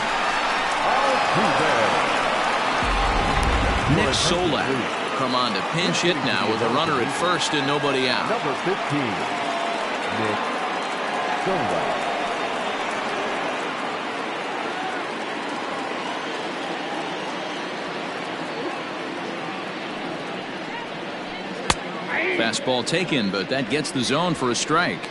Nick Solak will come on to pinch hit now with a runner at first and nobody out. Number 15, Nick Solak. Fastball taken, but that gets the zone for a strike.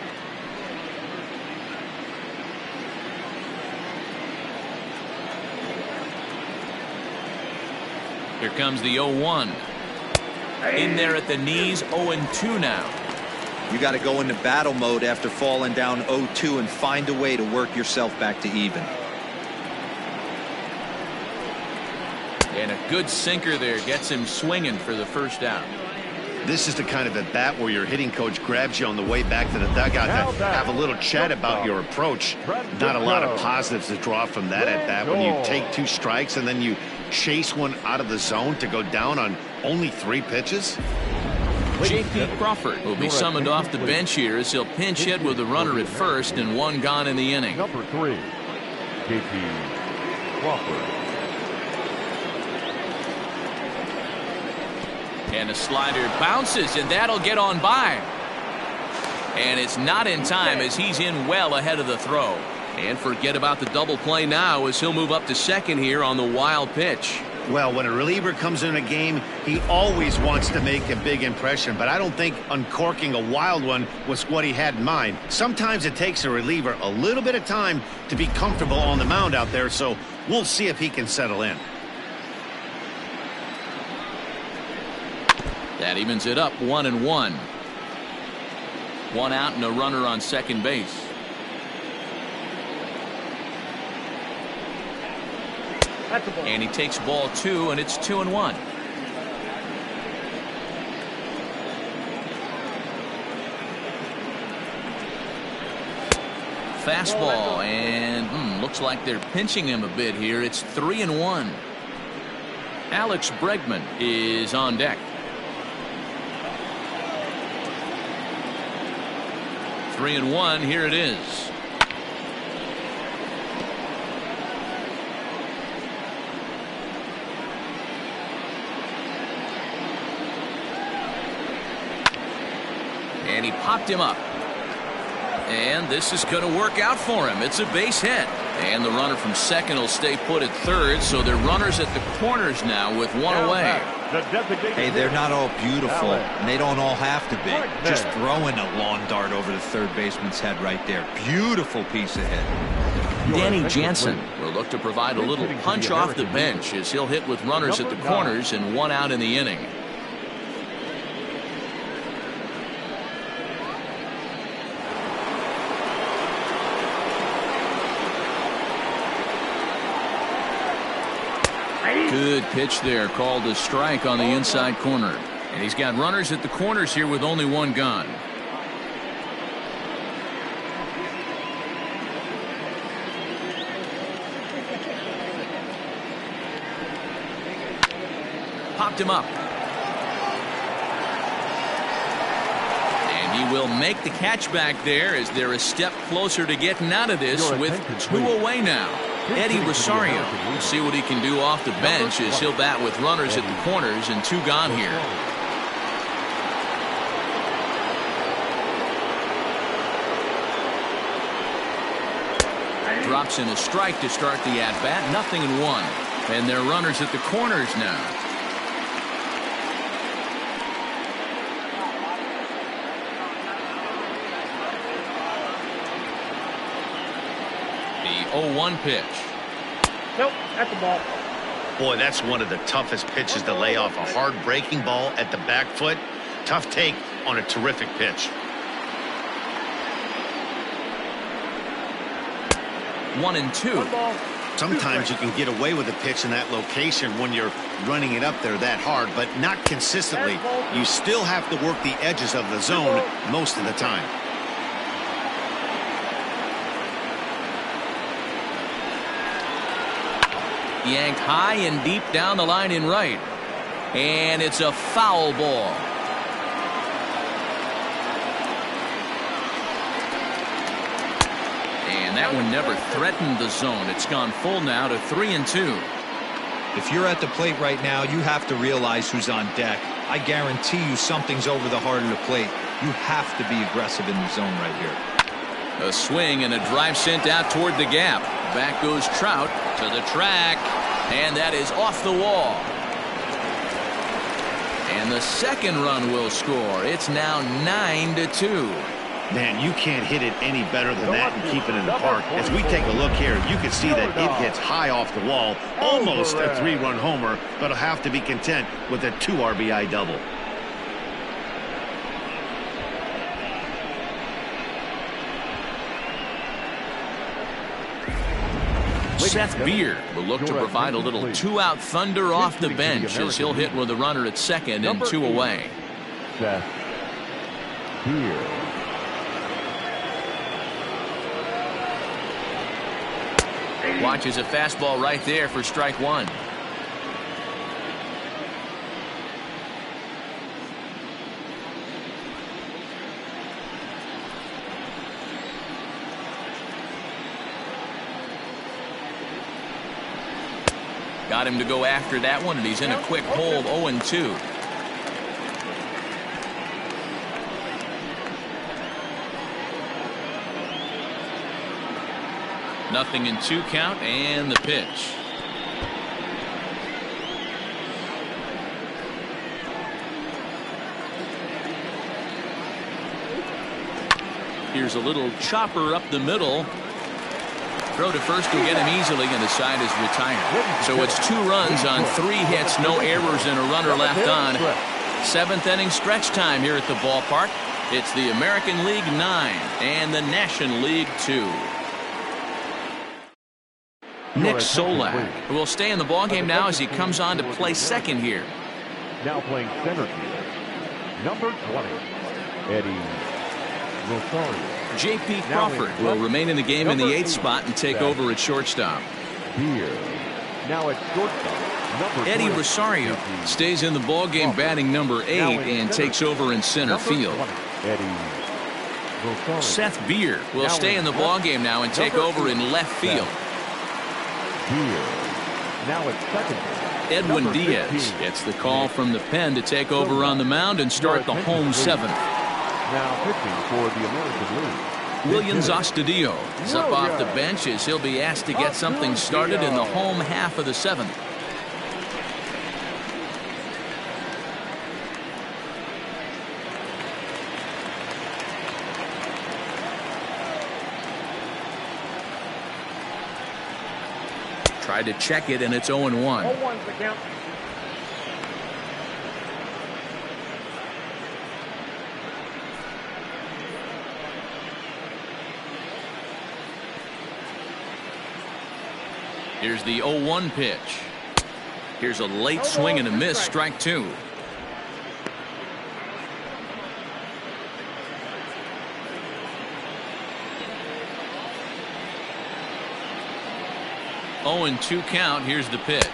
Here comes the 0-1. In there at the knees, 0-2 now. You got to go into battle mode after falling down 0-2 and find a way to work yourself back to even. And a good sinker there gets him swinging for the first out. This is the kind of at bat where your hitting coach grabs you on the way back to the dugout to have a little chat about your approach. Not a lot of positives to draw from that at bat when you take 2 strikes and then you chase one out of the zone to go down on only 3 pitches. J.P. Crawford will be summoned off the bench here as he'll pinch hit with a runner at first and 1 gone in the inning. Number 3, J.P. Crawford. And a slider bounces, and that'll get on by. And it's not in time as he's in well ahead of the throw. And forget about the double play now as he'll move up to second here on the wild pitch. Well, when a reliever comes in a game, he always wants to make a big impression, but I don't think uncorking a wild one was what he had in mind. Sometimes it takes a reliever a little bit of time to be comfortable on the mound out there, so we'll see if he can settle in. That evens it up, 1-1. 1 out and a runner on second base. And he takes ball 2, and it's 2-1. Fastball, and looks like they're pinching him a bit here. It's 3-1. Alex Bregman is on deck. 3-1. Here it is. And he popped him up. And this is going to work out for him. It's a base hit. And the runner from second will stay put at third. So they're runners at the corners now with 1 away. Hey, they're not all beautiful, and they don't all have to be. Just throwing a lawn dart over the third baseman's head right there. Beautiful piece of hit. Danny Jansen will look to provide a little punch off the bench as he'll hit with runners at the corners and 1 out in the inning. Good pitch there, called a strike on the inside corner. And he's got runners at the corners here with only 1 gone. Popped him up. And he will make the catch back there as they're a step closer to getting out of this with 2 away now. Eddie Rosario will see what he can do off the bench as he'll bat with runners at the corners and 2 gone here. Drops in a strike to start the at-bat. 0-1. And they're runners at the corners now. The 0-1 pitch. Nope, that's the ball. Boy, that's one of the toughest pitches to lay off. A hard breaking ball at the back foot. Tough take on a terrific pitch. 1-2. Sometimes you can get away with a pitch in that location when you're running it up there that hard, but not consistently. You still have to work the edges of the zone most of the time. Yanked high and deep down the line in right. And it's a foul ball. And that one never threatened the zone. It's gone full now to 3-2. If you're at the plate right now, you have to realize who's on deck. I guarantee you something's over the heart of the plate. You have to be aggressive in the zone right here. A swing and a drive sent out toward the gap. Back goes Trout to the track, and that is off the wall. And the second run will score. It's now 9-2. Man, you can't hit it any better than that and keep it in the park. As we take a look here, you can see that it hits high off the wall. Almost a 3-run homer, but he'll have to be content with a 2 RBI double. Seth Beer will look to provide a little 2-out thunder off the bench as he'll hit with a runner at second and 2 away. Seth Beer. Watches a fastball right there for strike one. Got him to go after that one, and he's in a quick hole, 0-2. Nothing in 2 count, and the pitch. Here's a little chopper up the middle. Throw to first will get him easily, and the side is retired. So it's 2 runs on 3 hits, no errors, and a runner left on. 7th inning stretch time here at the ballpark. It's the American League 9 and the National League 2. Nick Solak, who will stay in the ballgame now as he comes on to play second here. Now playing center field, number 20, Eddie Rosario. J.P. Crawford will remain in the game in the 8th spot and take over at shortstop. Here, now at shortstop, number Eddie 20, Rosario stays in the ballgame batting number 8 and takes over in center field. Eddie Rosario. Seth Beer will stay in the ballgame now and take over in left field. Here, now at second base, Edwin number Diaz 15, gets the call from the pen to take over on the mound and start the home 7th. Now pitching for the American League, William Astudillo is up off the bench as he'll be asked to get something started in the home half of the 7th. Tried to check it, and it's 0-1. 0-1's the count. Here's the 0-1 pitch. Here's a late swing and a miss, strike 2. Oh, and 2 count. Here's the pitch.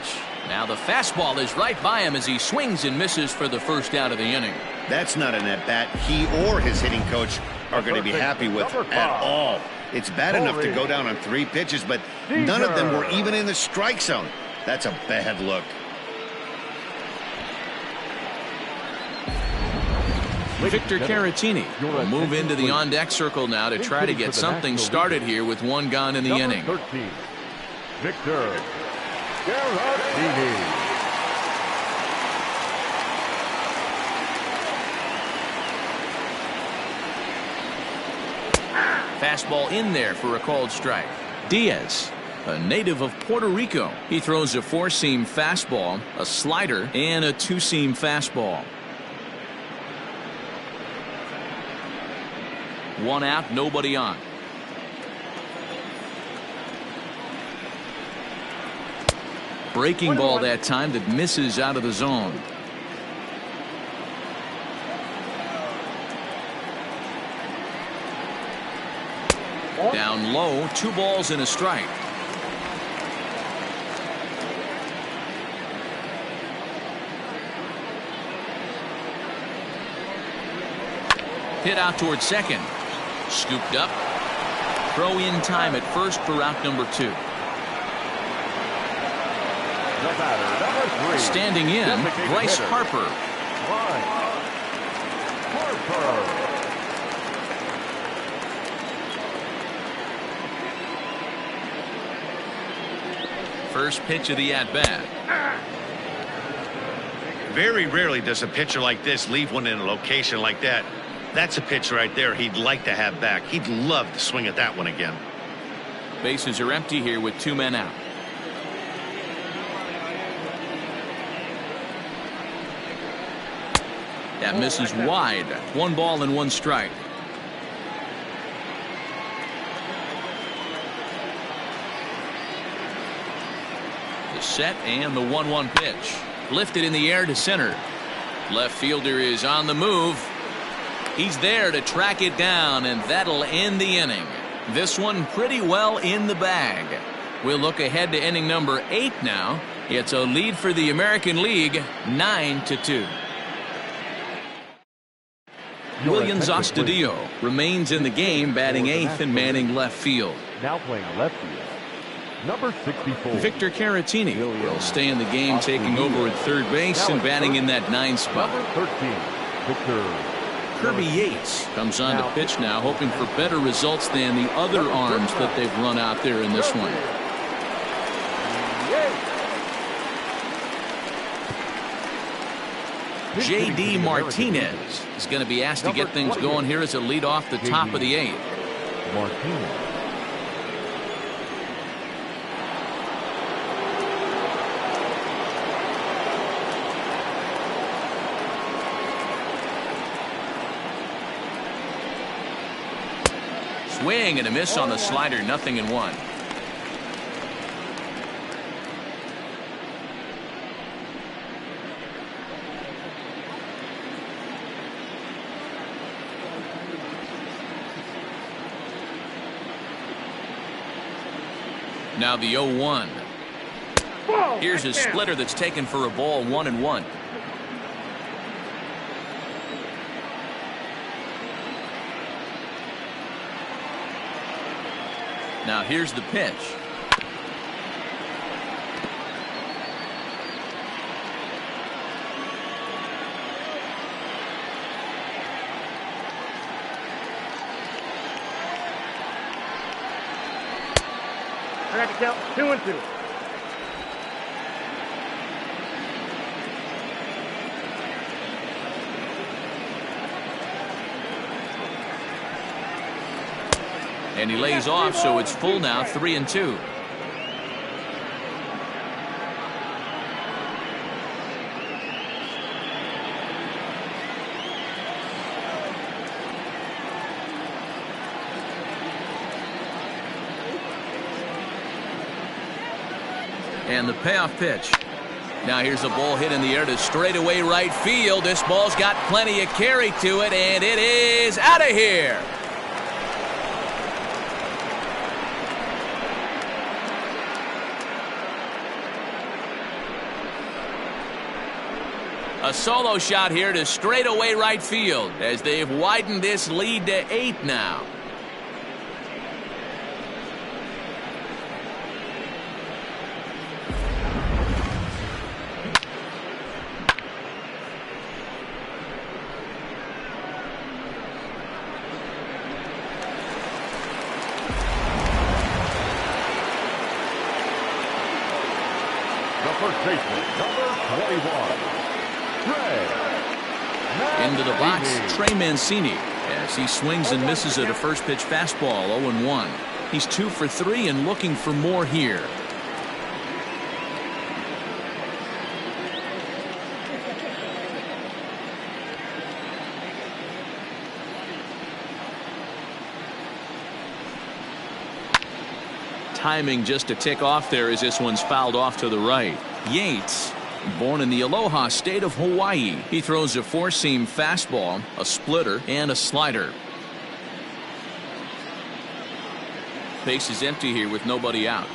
Now the fastball is right by him as he swings and misses for the first out of the inning. That's not an at-bat he or his hitting coach are going to be happy with at all. It's bad enough to go down on 3 pitches, but none of them were even in the strike zone. That's a bad look. Victor Caratini will move into the on-deck circle now to try to get something started here with 1 gone in the inning. 13, Victor Caratini. Fastball in there for a called strike. Diaz, a native of Puerto Rico. He throws a 4-seam fastball, a slider, and a 2-seam fastball. 1 out, nobody on. Breaking ball that time that misses out of the zone. Down low, 2 balls and a strike. Hit out towards second. Scooped up. Throw in time at first for out number 2. The batter, number 3. Standing in, Bryce Harper. Harper. First pitch of the at-bat. Very rarely does a pitcher like this leave one in a location like that. That's a pitch right there he'd like to have back. He'd love to swing at that one again. Bases are empty here with 2 men out. That misses wide. 1 ball and 1 strike. The set and the 1-1 pitch. Lifted in the air to center. Left fielder is on the move. He's there to track it down, and that'll end the inning. This one pretty well in the bag. We'll look ahead to inning number 8 now. It's a lead for the American League, 9-2. Williams Astudillo remains in the game, batting 8th and manning left field. Now playing left field, number 64. Victor Caratini will stay in the game, taking over at third base and batting in that 9 spot. Number 13, Victor. Kirby Yates comes on to pitch now, hoping for better results than the other arms that they've run out there in this one. J.D. Martinez is going to be asked to get things going here as a lead off the top of the 8th. Martinez. Swing and a miss on the slider, 0-1. Now the 0-1. Here's a splitter that's taken for a ball, 1-1. Now here's the pitch. I got to count 2-2. And he lays off, so it's full now, 3-2. And the payoff pitch. Now here's a ball hit in the air to straightaway right field. This ball's got plenty of carry to it, and it is out of here. A solo shot here to straightaway right field as they've widened this lead to 8 now. The first baseman, number 21. Into the box, Trey Mancini, as he swings and misses at a first pitch fastball, 0-1. He's 2 for 3 and looking for more here. timing just a tick off there as this one's fouled off to the right. Yates, born in the Aloha state of Hawaii. He throws a four-seam fastball, a splitter, and a slider. Base is empty here with nobody out.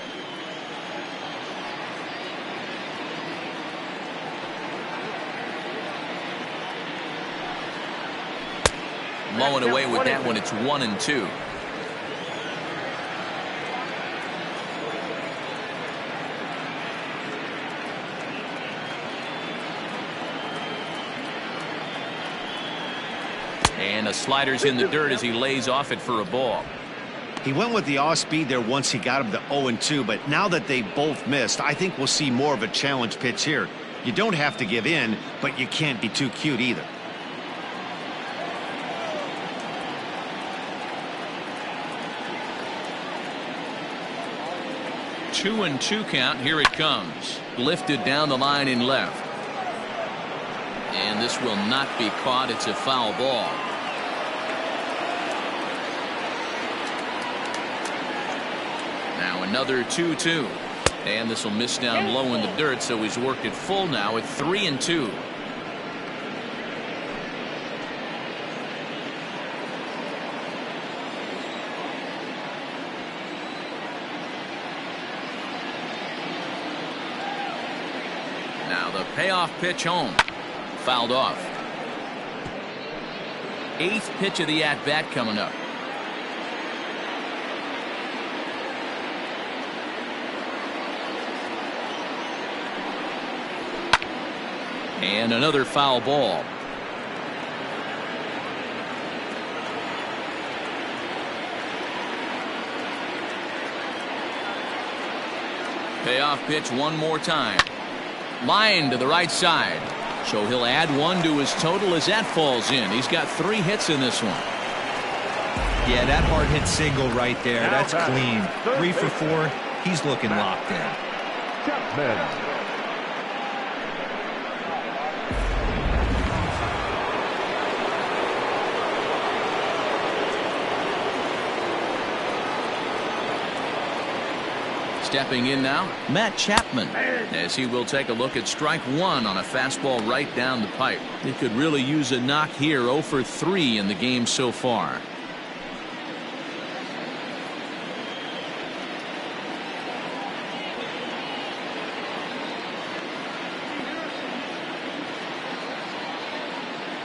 Low and away with that one. It's 1-2. And a slider's in the dirt as he lays off it for a ball. He went with the off speed there once he got him to 0-2, but now that they both missed, I think we'll see more of a challenge pitch here. You don't have to give in, but you can't be too cute either. 2-2 count. Here it comes. Lifted down the line in left. And this will not be caught. It's a foul ball. Now another 2-2. And this will miss down low in the dirt, so he's worked it full now at 3-2. Now the payoff pitch home. Fouled off. 8th pitch of the at-bat coming up. And another foul ball. Payoff pitch one more time. Line to the right side. So he'll add one to his total as that falls in. He's got 3 hits in this one. Yeah, that hard hit single right there. That's clean. 3 for 4. He's looking locked in. Chapman. Stepping in now, Matt Chapman, as he will take a look at strike 1 on a fastball right down the pipe. He could really use a knock here. 0 for 3 in the game so far.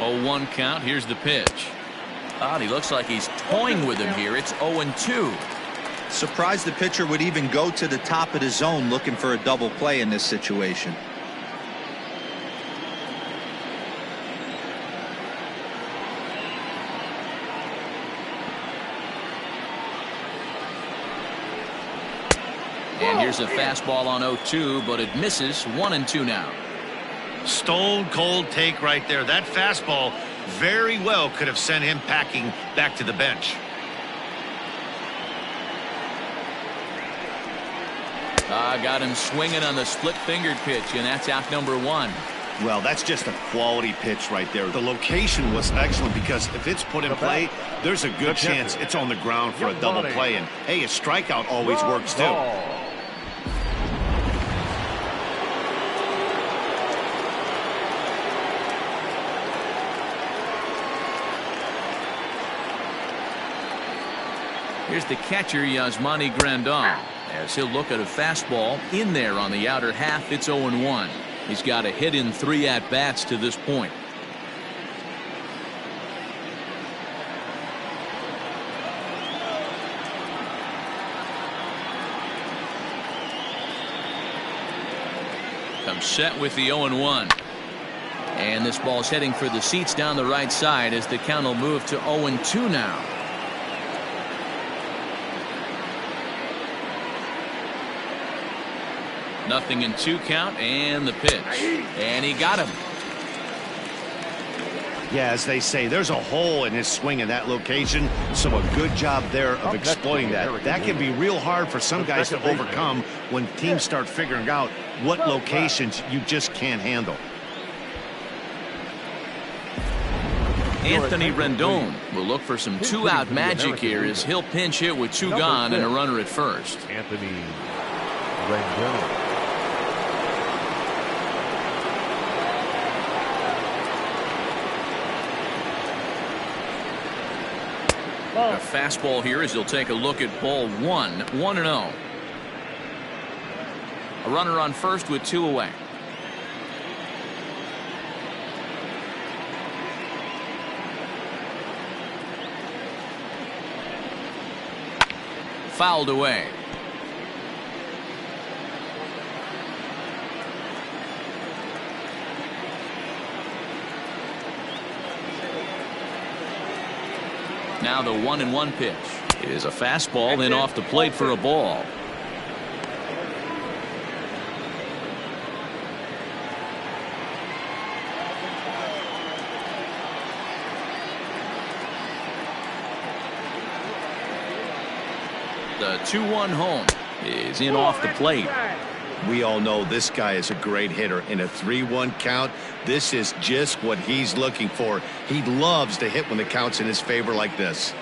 Oh, 1 count. Here's the pitch. He looks like he's toying with him here. It's 0-2. Surprised the pitcher would even go to the top of the zone looking for a double play in this situation. And here's a fastball on 0-2, but it misses. 1-2 now. Stone cold take right there. That fastball very well could have sent him packing back to the bench. Got him swinging on the split-fingered pitch, and that's out number 1. Well, that's just a quality pitch right there. The location was excellent because if it's put in play, there's a good chance it's on the ground for a double play. And, hey, a strikeout always works, too. Here's the catcher, Yasmani Grandal, as he'll look at a fastball in there on the outer half. It's 0-1. He's got a hit in 3 at-bats to this point. Comes set with the 0-1. And this ball's heading for the seats down the right side as the count will move to 0-2 now. Nothing in 2 count, and the pitch. And he got him. Yeah, as they say, there's a hole in his swing in that location, so a good job there of exploiting that. That can be real hard for some guys to overcome when teams start figuring out what locations you just can't handle. Anthony Rendon will look for some two-out magic here as he'll pinch hit with two gone and a runner at first. Anthony Rendon. A fastball here as he'll take a look at ball 1, 1-0. A runner on first with two away. Fouled away. Now the 1-1 pitch is a fastball, then off the plate for a ball. The 2-1 home is in off the plate. We all know this guy is a great hitter. In a 3-1 count, this is just what he's looking for. He loves to hit when the count's in his favor like this.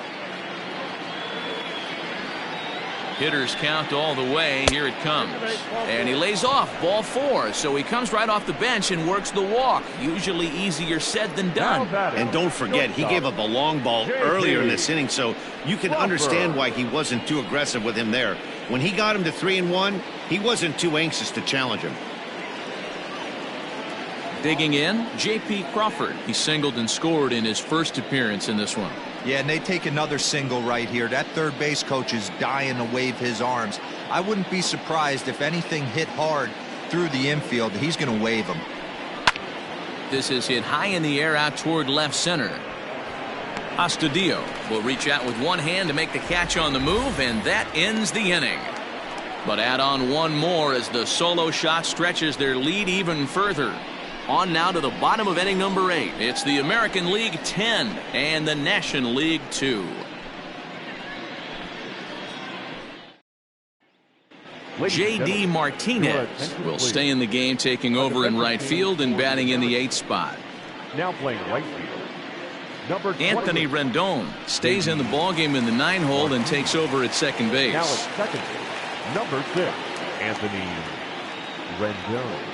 Hitters count all the way. Here it comes. And he lays off ball 4. So he comes right off the bench and works the walk. Usually easier said than done. And don't forget, he gave up a long ball earlier in this inning, so you can understand why he wasn't too aggressive with him there. When he got him to 3-1, he wasn't too anxious to challenge him. Digging in, J.P. Crawford. He singled and scored in his first appearance in this one. Yeah, and they take another single right here. That third base coach is dying to wave his arms. I wouldn't be surprised if anything hit hard through the infield. He's going to wave them. This is hit high in the air out toward left center. Astudillo will reach out with one hand to make the catch on the move, and that ends the inning. But add on one more as the solo shot stretches their lead even further. On now to the bottom of inning number 8. It's the American League 10 and the National League 2. J.D. Martinez will stay in the game, taking over in right field and batting in the 8th spot. Now playing right field, number Anthony Rendon stays in the ballgame in the 9-hole and takes over at second base. Now at second base, number 6, Anthony Rendon.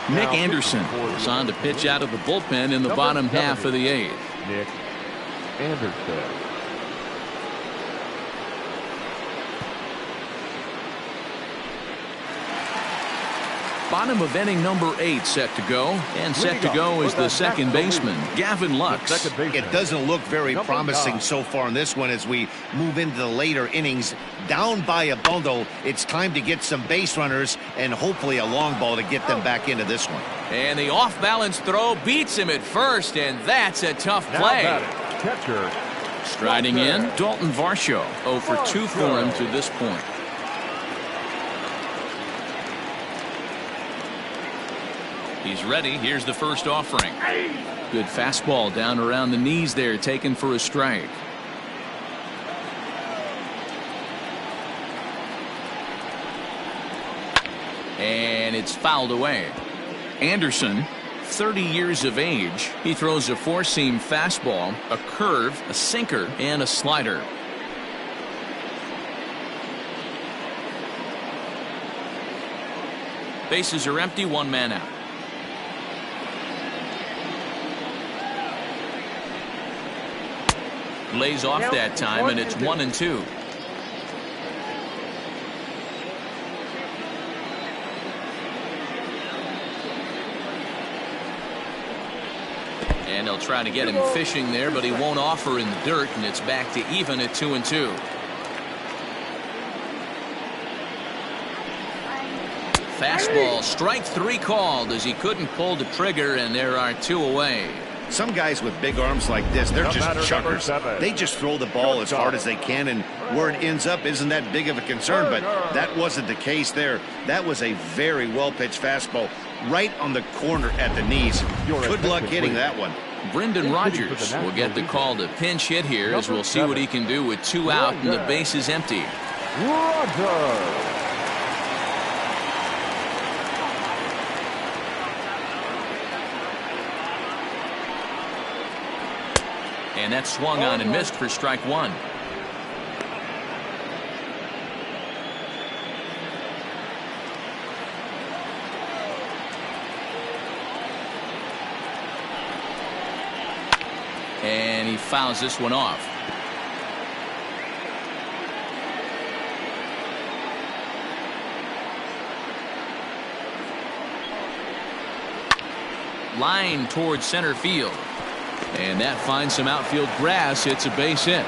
Nick Anderson is on to pitch out of the bullpen in the bottom half of the 8th. Nick Anderson. Bottom of inning number 8 set to go. And set to go is the second baseman, Gavin Lux. It doesn't look very promising so far in this one as we move into the later innings. Down by a bundle, it's time to get some base runners and hopefully a long ball to get them back into this one. And the off-balance throw beats him at first, and that's a tough play. Catcher. Striding in, Dalton Varsho. 0 for 2 for him to this point. He's ready. Here's the first offering. Good fastball down around the knees there, taken for a strike. And it's fouled away. Anderson, 30 years of age. He throws a four-seam fastball, a curve, a sinker, and a slider. Bases are empty, one man out. Lays off that time, and it's 1-2. And they'll try to get him fishing there, but he won't offer in the dirt, and it's back to even at 2-2. Fastball, strike 3 called as he couldn't pull the trigger, and there are 2 away. Some guys with big arms like this, they're just chuckers. They just throw the ball as hard as they can, and where it ends up isn't that big of a concern, but that wasn't the case there. That was a very well-pitched fastball right on the corner at the knees. Good luck hitting that one. Brendan Rodgers will get the call to pinch hit here as we'll see what he can do with 2 out and the base is empty. Rodgers. And that swung on and missed for strike one. And he fouls this one off. Line towards center field. And that finds some outfield grass. It's a base hit.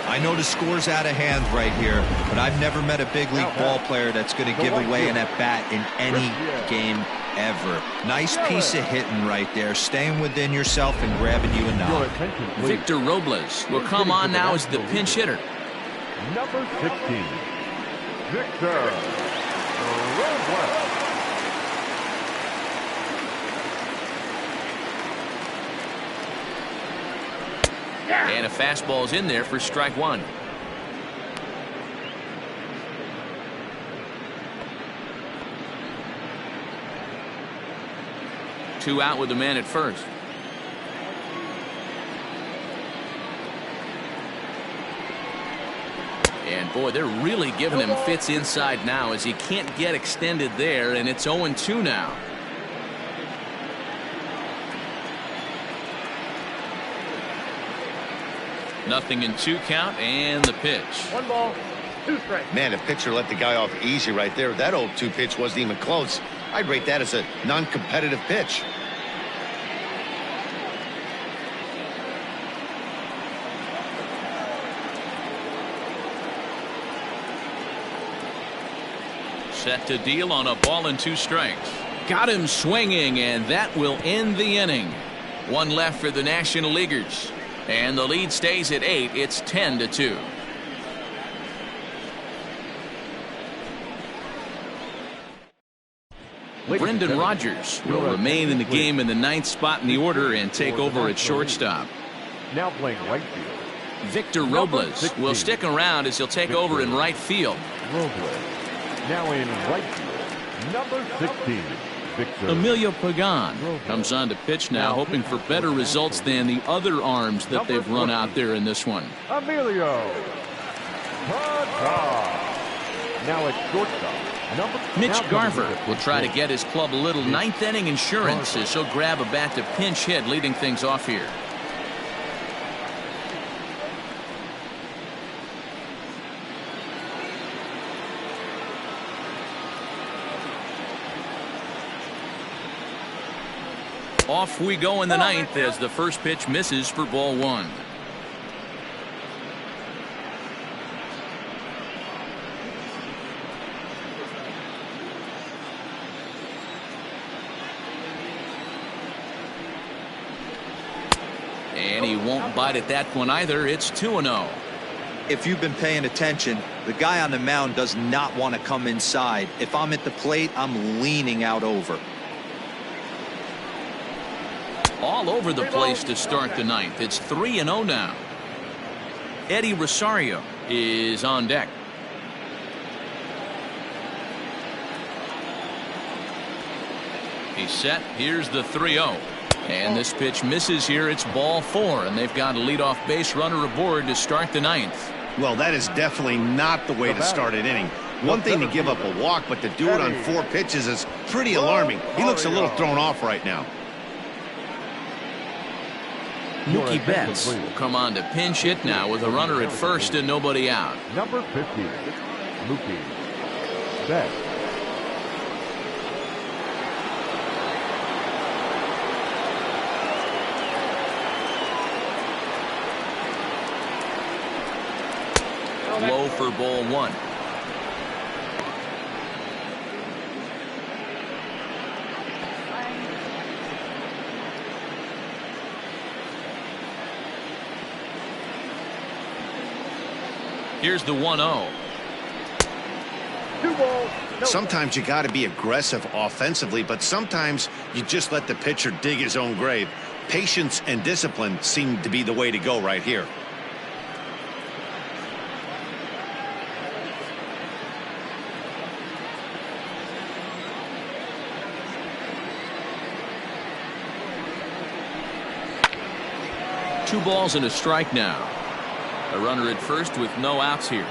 I know the score's out of hand right here, but I've never met a big league ball player that's going to give away an at-bat in any game ever. Nice piece of hitting right there, staying within yourself and grabbing you a knock. Victor Robles will come on now as the pinch hitter. Number 16, Victor Robles. And a fastball's in there for strike one. Two out with the man at first. And boy, they're really giving him fits inside now as he can't get extended there, and it's 0-2 now. Nothing in 2 count, and the pitch. 1 ball, 2 strikes. Man, the pitcher let the guy off easy right there. That 0-2 pitch wasn't even close. I'd rate that as a non-competitive pitch. Set to deal on a ball and 2 strikes. Got him swinging, and that will end the inning. 1 left for the National Leaguers. And the lead stays at 8. It's 10-2. Brendan Rodgers will remain in the game in the 9th spot in the order and take over at shortstop. Now playing right field, Victor Robles will stick around as he'll take over in right field. Robles. Now in right field, number 16, Victor. Emilio Pagan comes on to pitch now, hoping for better results than the other arms that they've run out there in this one. Emilio Pagan. Now at shortstop, number. Mitch Garver will try to get his club a little 9th inning insurance as he'll grab a bat to pinch hit, leading things off here. Off we go in the 9th as the first pitch misses for ball 1. And he won't bite at that one either. It's 2-0. If you've been paying attention, the guy on the mound does not want to come inside. If I'm at the plate, I'm leaning out over. All over the place to start the 9th. It's 3-0 now. Eddie Rosario is on deck. He's set. Here's the 3-0. And this pitch misses here. It's ball 4, and they've got a leadoff base runner aboard to start the 9th. Well, that is definitely not the way to start an inning. One thing to give up a walk, but to do it on 4 pitches is pretty alarming. He looks a little thrown off right now. Mookie Betts will come on to pinch hit now with a runner at first and nobody out. Number 50, Mookie Betts. Low for ball 1. Here's the 1-0. 2 balls. No. Sometimes you got to be aggressive offensively, but sometimes you just let the pitcher dig his own grave. Patience and discipline seem to be the way to go right here. 2 balls and a strike now. A runner at first with no outs here.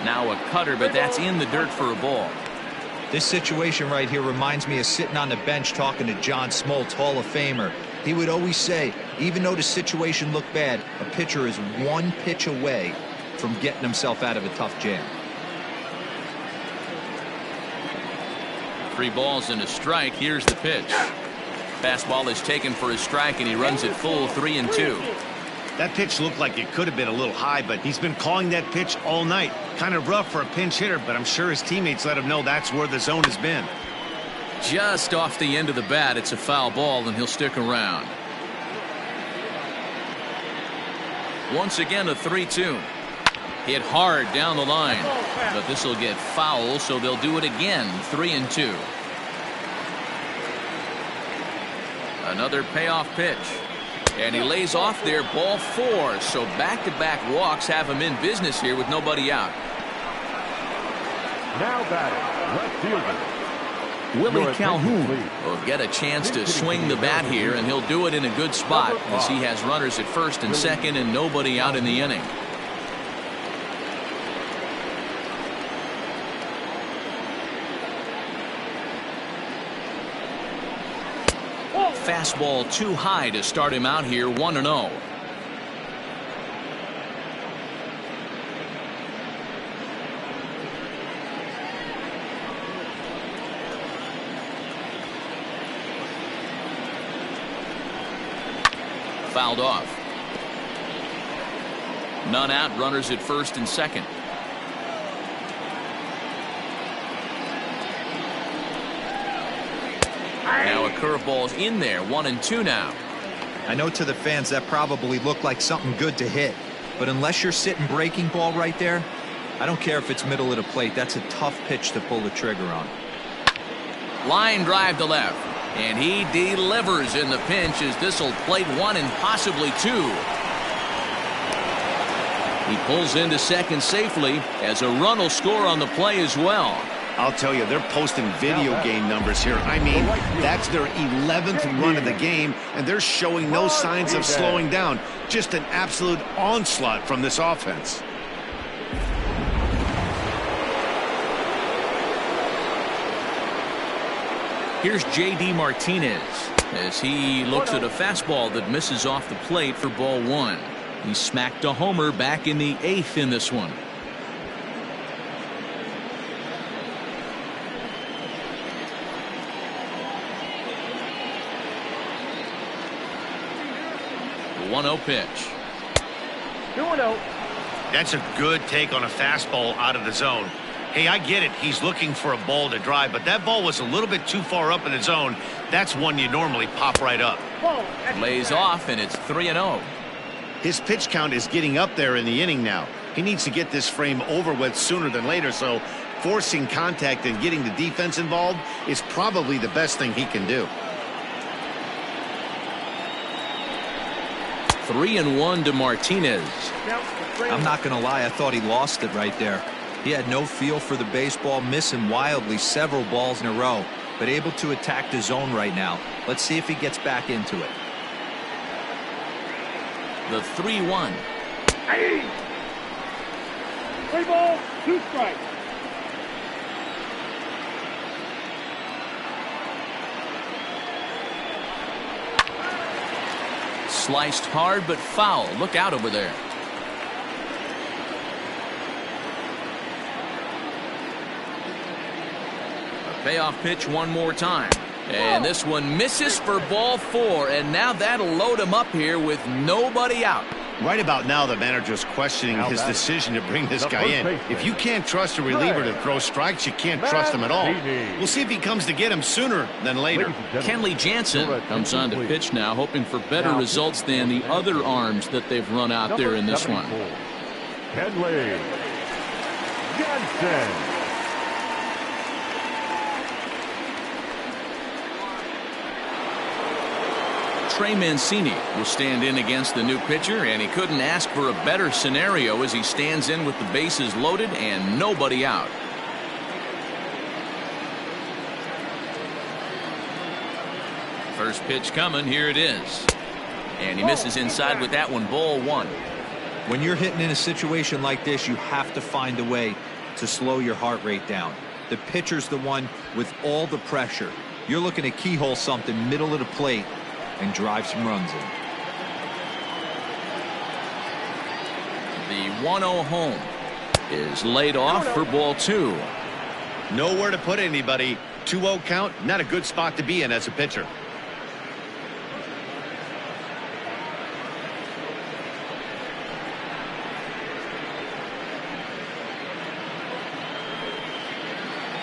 Now a cutter, but that's in the dirt for a ball. This situation right here reminds me of sitting on the bench talking to John Smoltz, Hall of Famer. He would always say, even though the situation looked bad, a pitcher is 1 pitch away from getting himself out of a tough jam. 3 balls and a strike. Here's the pitch. Fastball is taken for a strike, and he runs it full 3-2. That pitch looked like it could have been a little high, but he's been calling that pitch all night. Kind of rough for a pinch hitter, but I'm sure his teammates let him know that's where the zone has been. Just off the end of the bat, it's a foul ball, and he'll stick around. Once again, a 3-2. Hit hard down the line, but this will get foul, so they'll do it again. 3-2. Another payoff pitch. And he lays off there, ball 4. So back-to-back walks have him in business here with nobody out. Now batting, left fielder Willie Calhoun will get a chance to swing the bat here, and he'll do it in a good spot as he has runners at first and second and nobody out in the inning. Fastball too high to start him out here. 1-0. Fouled off. None out. Runners at first and second. Now a curveball's in there. 1-2 now. I know to the fans that probably looked like something good to hit, but unless you're sitting breaking ball right there, I don't care if it's middle of the plate. That's a tough pitch to pull the trigger on. Line drive to left, and he delivers in the pinch as this will plate 1 and possibly 2. He pulls into second safely as a run will score on the play as well. I'll tell you, they're posting video game numbers here. I mean, that's their 11th run of the game, and they're showing no signs of slowing down. Just an absolute onslaught from this offense. Here's J.D. Martinez as he looks at a fastball that misses off the plate for ball 1. He smacked a homer back in the 8th in this one. The 1-0 pitch. 2-0. That's a good take on a fastball out of the zone. Hey, I get it. He's looking for a ball to drive, but that ball was a little bit too far up in the zone. That's one you normally pop right up. Lays off, and it's 3-0. His pitch count is getting up there in the inning now. He needs to get this frame over with sooner than later, so forcing contact and getting the defense involved is probably the best thing he can do. 3-1 to Martinez. I'm not going to lie, I thought he lost it right there. He had no feel for the baseball, missing wildly several balls in a row, but able to attack the zone right now. Let's see if he gets back into it. The 3-1. 3 balls, 2 strikes. Sliced hard but foul. Look out over there. A payoff pitch one more time. And this one misses for ball 4. And now that'll load him up here with nobody out. Right about now, the manager's questioning his decision to bring this guy in. If you can't trust a reliever to throw strikes, you can't trust him at all. We'll see if he comes to get him sooner than later. Kenley Jansen comes on to pitch now, hoping for better results than the other arms that they've run out there in this one. Kenley Jansen. Trey Mancini will stand in against the new pitcher, and he couldn't ask for a better scenario as he stands in with the bases loaded and nobody out. First pitch coming. Here it is. And he misses inside with that one. Ball one. When you're hitting in a situation like this, you have to find a way to slow your heart rate down. The pitcher's the one with all the pressure. You're looking to keyhole something middle of the plate and drive some runs in. The 1-0 home is laid off for ball two. Nowhere to put anybody. 2-0 count, not a good spot to be in as a pitcher.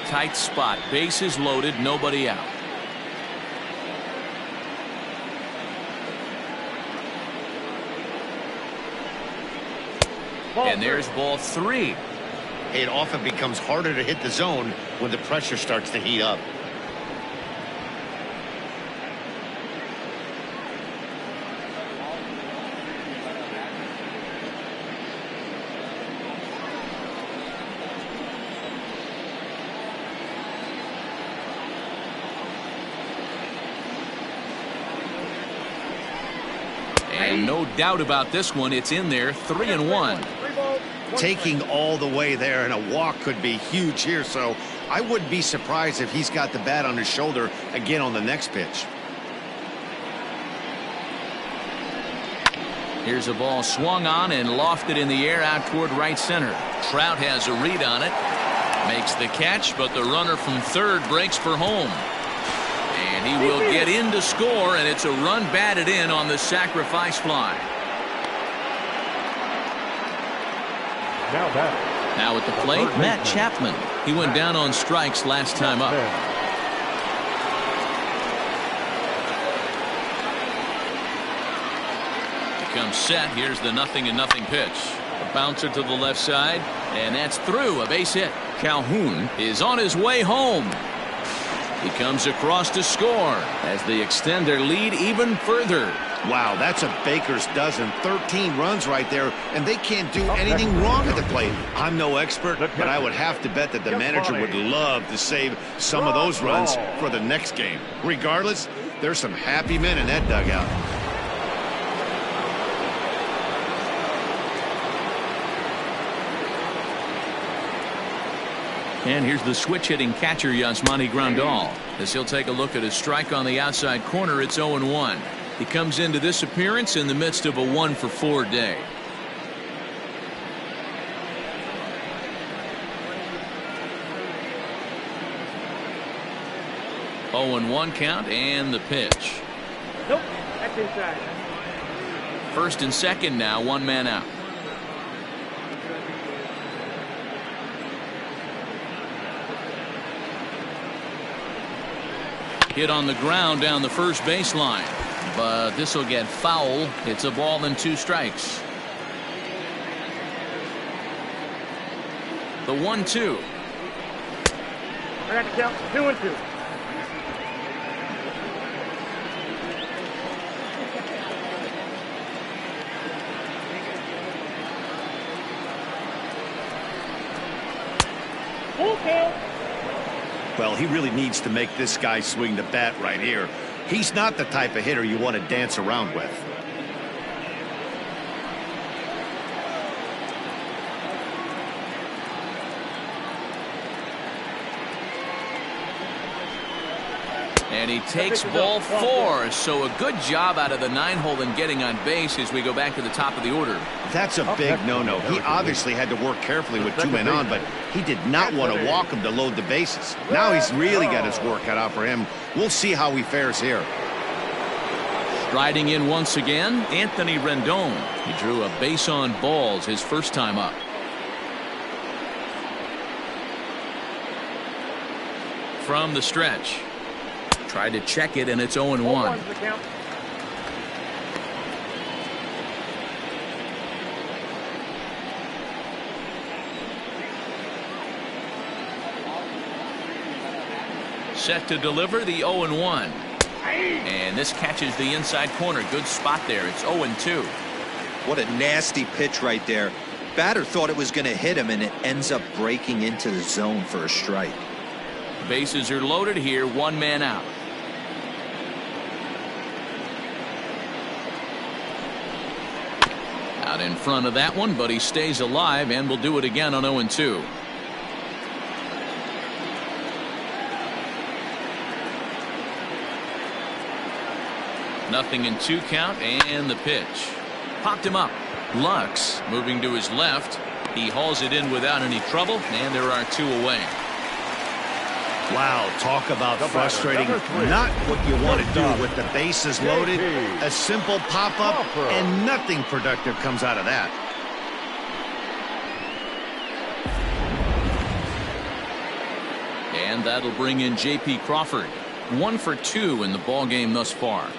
Tight spot. Bases loaded. Nobody out. And there's ball three. It often becomes harder to hit the zone when the pressure starts to heat up. And no doubt about this one. It's in there. 3-1. Taking all the way there, and a walk could be huge here, so I wouldn't be surprised if he's got the bat on his shoulder again on the next pitch. Here's a ball swung on and lofted in the air out toward right center. Trout has a read on it. Makes the catch, but the runner from third breaks for home. And he will get in to score, and it's a run batted in on the sacrifice fly. Now at the plate, Matt Chapman. He went down on strikes last time up. Comes set. Here's the 0-0 pitch. A bouncer to the left side, and that's through. A base hit. Calhoun is on his way home. He comes across to score as they extend their lead even further. Wow, that's a baker's dozen. 13 runs right there, and they can't do anything wrong at the plate. I'm no expert, but I would have to bet that the manager would love to save some of those runs for the next game. Regardless, there's some happy men in that dugout. And here's the switch-hitting catcher, Yasmani Grandal. As he'll take a look at a strike on the outside corner, it's 0-1. He comes into this appearance in the midst of a 1-for-4 day. Oh, 0-1 count, and the pitch. Nope, that's inside. First and second now, one man out. Hit on the ground down the first baseline, but this will get foul. It's a ball and 2 strikes. The 1-2. I got to count 2-2. Full count. Well, he really needs to make this guy swing the bat right here. He's not the type of hitter you want to dance around with. And he takes ball 4, so a good job out of the 9-hole in getting on base as we go back to the top of the order. That's a big no-no. He obviously had to work carefully with 2 men on, but he did not want to walk him to load the bases. Now he's really got his work cut out for him. We'll see how he fares here. Striding in once again, Anthony Rendon. He drew a base on balls his first time up. From the stretch. Tried to check it, and it's 0-1. Set to deliver the 0-1. And this catches the inside corner. Good spot there. It's 0-2. What a nasty pitch right there. Batter thought it was going to hit him, and it ends up breaking into the zone for a strike. Bases are loaded here. One man out. in front of that one, but he stays alive and will do it again on 0-2. Nothing in 2 count, and the pitch. Popped him up. Lux moving to his left. He hauls it in without any trouble, and there are 2 away. Wow, talk about frustrating. Not what you want to do with the bases loaded. A simple pop-up, and nothing productive comes out of that. And that'll bring in J.P. Crawford. 1 for 2 in the ball game thus far.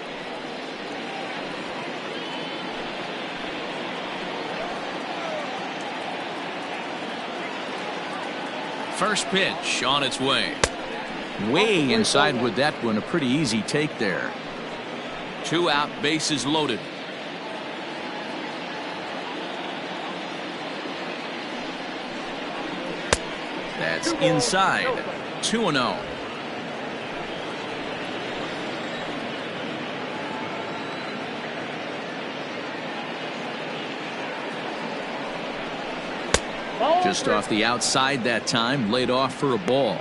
First pitch on its way. Way inside with that one. A pretty easy take there. 2 out, bases loaded. That's inside. 2-0. Just off the outside that time, laid off for a ball.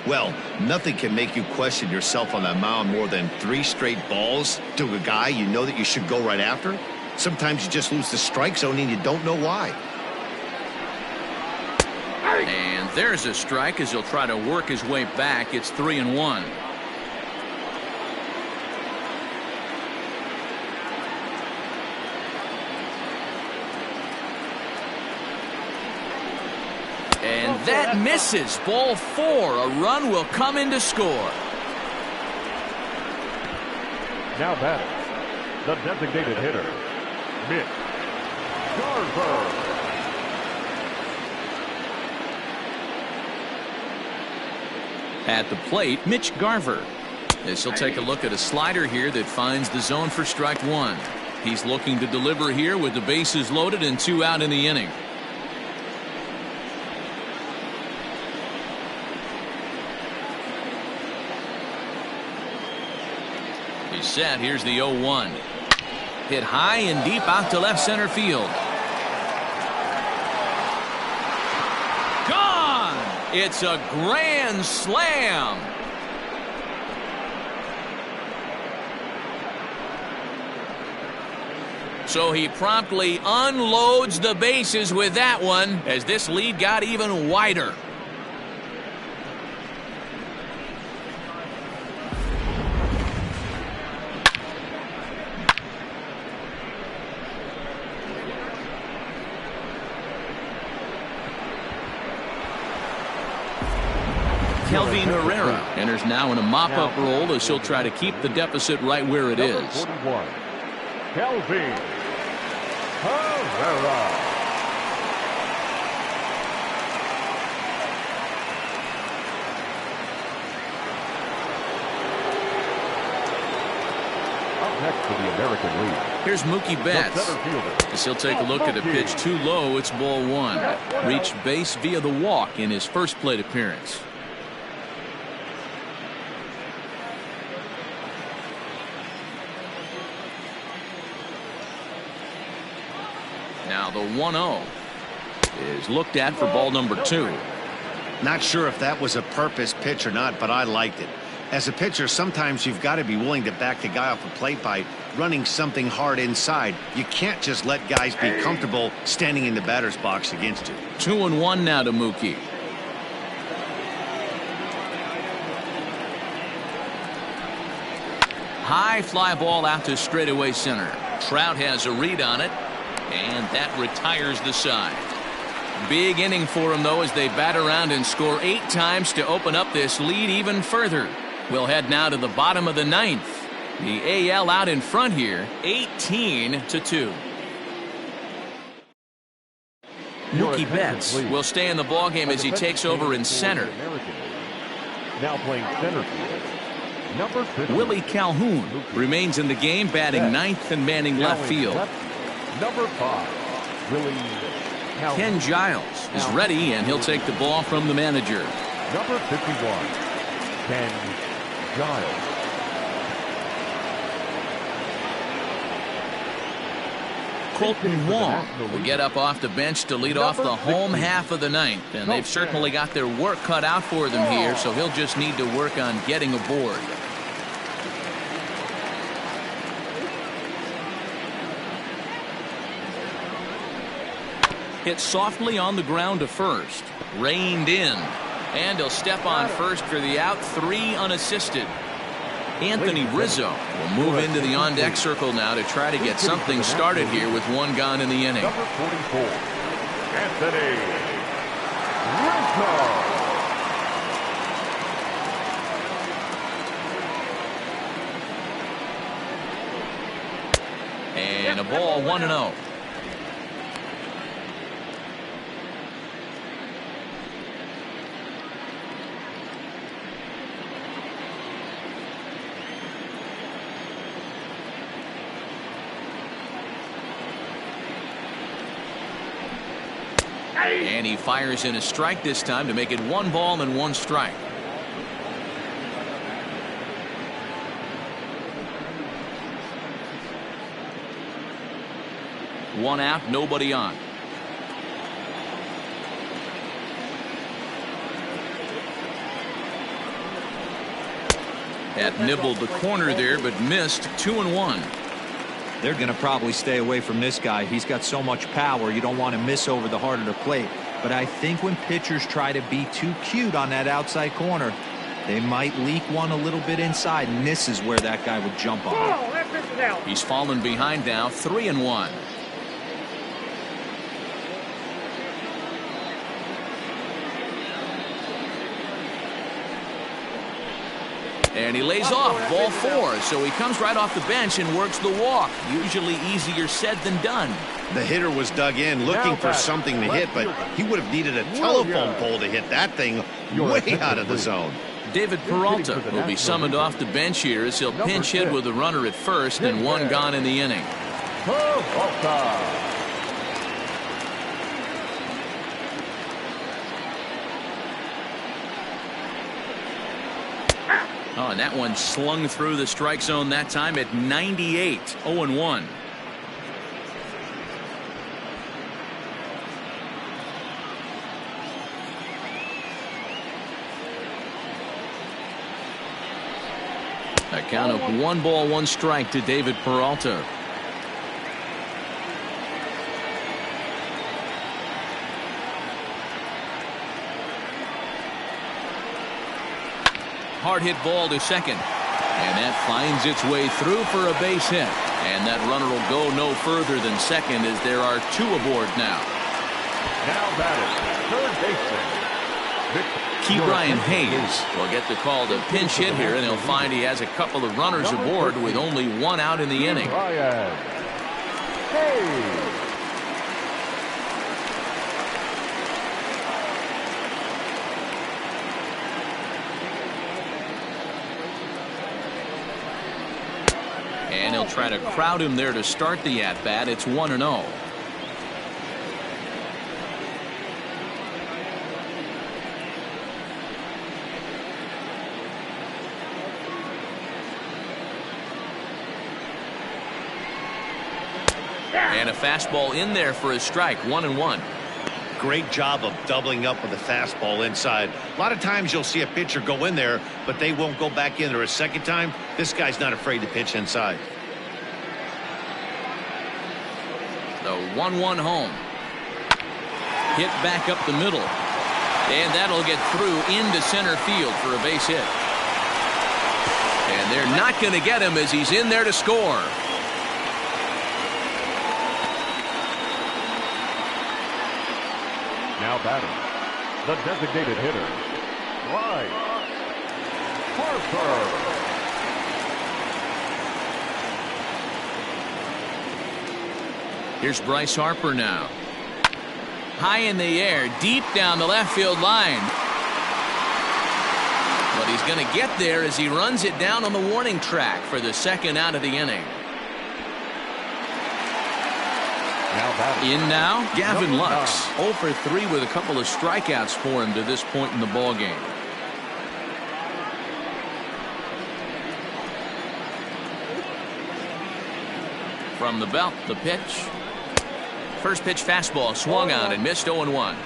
Well, nothing can make you question yourself on that mound more than 3 straight balls to a guy you know that you should go right after. Sometimes you just lose the strike zone and you don't know why. And there's a strike as he'll try to work his way back. It's 3-1. And that misses. Ball 4. A run will come in to score. Now batting, the designated hitter, Mitch Garver. At the plate, Mitch Garver. As he'll take a look at a slider here that finds the zone for strike 1. He's looking to deliver here with the bases loaded and 2 out in the inning. He's set. Here's the 0-1. Hit high and deep out to left center field. Gone! It's a grand slam. So he promptly unloads the bases with that one as this lead got even wider. Kelvin Herrera enters now in a mop-up role as he'll try to keep the deficit right where it is. 41, Kelvin Herrera. Up next for the American League. Here's Mookie Betts. As he'll take a look at a pitch too low. It's ball 1. Reached base via the walk in his first plate appearance. Now the 1-0 is looked at for ball number 2. Not sure if that was a purpose pitch or not, but I liked it. As a pitcher, sometimes you've got to be willing to back the guy off the plate by running something hard inside. You can't just let guys be comfortable standing in the batter's box against you. 2-1 now to Mookie. High fly ball out to straightaway center. Trout has a read on it, and that retires the side. Big inning for him, though, as they bat around and score 8 times to open up this lead even further. We'll head now to the bottom of the 9th. The AL out in front here, 18-2. Mookie Betts will stay in the ballgame as he takes over in center. Now playing center field, number 50. Willie Calhoun remains in the game, batting 9th and manning left field. Number 5, Willie Calhoun. Ken Giles is ready, and he'll take the ball from the manager. Number 51, Ken Giles. Colton Wong will get up off the bench to lead off the home half of the ninth. And they've certainly got their work cut out for them here, so he'll just need to work on getting aboard. Hit softly on the ground to first. Reined in. And he'll step on first for the out. 3 unassisted. Anthony Rizzo will move into the on-deck circle now to try to get something started here with 1 gone in the inning. Number 44, Anthony Rizzo. And a ball, 1-0. And he fires in a strike this time to make it 1 ball and 1 strike. One out, nobody on. That nibbled the corner there, but missed. 2-1. They're going to probably stay away from this guy. He's got so much power. You don't want to miss over the heart of the plate. But I think when pitchers try to be too cute on that outside corner, they might leak one a little bit inside, and this is where that guy would jump on. He's fallen behind now. 3-1. And he lays off, ball 4, so he comes right off the bench and works the walk. Usually easier said than done. The hitter was dug in looking for something to hit, but he would have needed a telephone pole to hit that thing way out of the zone. David Peralta will be summoned off the bench here as he'll pinch hit with a runner at first and 1 gone in the inning. Oh, and that one slung through the strike zone that time at 98. 0-1. A count of 1 ball, 1 strike to David Peralta. Hard hit ball to second. And that finds its way through for a base hit. And that runner will go no further than second as there are 2 aboard now. Now batting, third baseman, Ke'Bryan Hayes will get the call to pinch hit here, and he'll find he has a couple of runners aboard with only 1 out in the inning. Ke'Bryan Hayes. And he'll try to crowd him there to start the at-bat. It's 1-0. And a fastball in there for a strike. 1-1. Great job of doubling up with a fastball inside. A lot of times you'll see a pitcher go in there, but they won't go back in there a second time. This guy's not afraid to pitch inside. The 1-1 home. Hit back up the middle. And that'll get through into center field for a base hit. And they're not going to get him as he's in there to score. Now batting, the designated hitter, Bryce Harper. Here's Bryce Harper now. High in the air, deep down the left field line. But he's going to get there as he runs it down on the warning track for the 2nd out of the inning. In now, Gavin Lux. 0 for 3 with a couple of strikeouts for him to this point in the ball game. From the belt, the pitch. First pitch fastball swung on and missed 0-1.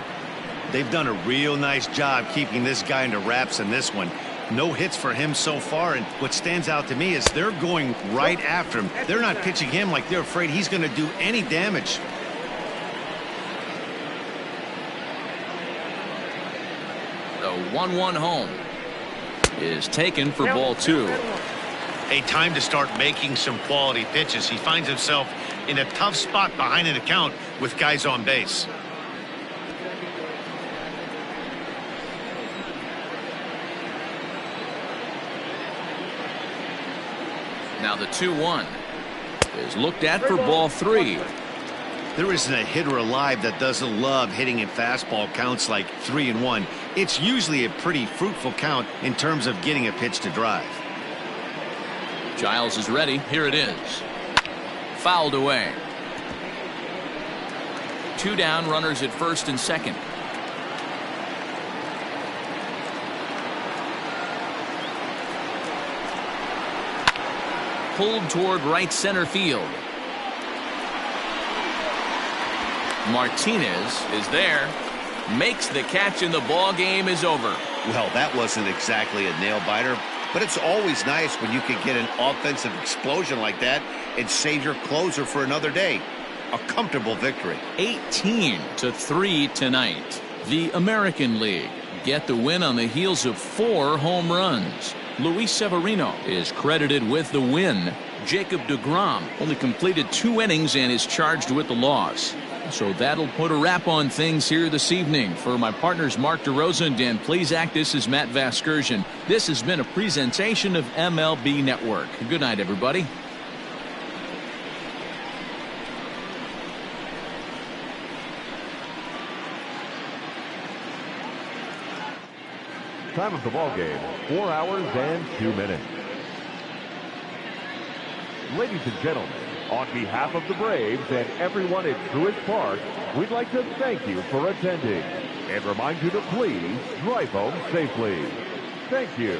They've done a real nice job keeping this guy into wraps in this one. No hits for him so far, and what stands out to me is they're going right after him. They're not pitching him like they're afraid he's going to do any damage. The 1-1 home is taken for ball 2. A time to start making some quality pitches. He finds himself in a tough spot behind an account with guys on base. Now the 2-1 is looked at for ball 3. There isn't a hitter alive that doesn't love hitting in fastball counts like 3-1. It's usually a pretty fruitful count in terms of getting a pitch to drive. Giles is ready. Here it is. Fouled away. 2 down, runners at first and second. Pulled toward right center field. Martinez is there, makes the catch, and the ball game is over. Well, that wasn't exactly a nail biter, but it's always nice when you can get an offensive explosion like that and save your closer for another day. A comfortable victory. 18-3 tonight. The American League get the win on the heels of 4 home runs. Luis Severino is credited with the win. Jacob deGrom only completed 2 innings and is charged with the loss. So that'll put a wrap on things here this evening. For my partners Mark DeRosa and Dan Plesac, this is Matt Vasgersian. This has been a presentation of MLB Network. Good night, everybody. Time of the ball game, 4 hours and 2 minutes. Ladies and gentlemen, on behalf of the Braves and everyone at Truist Park, we'd like to thank you for attending and remind you to please drive home safely. Thank you.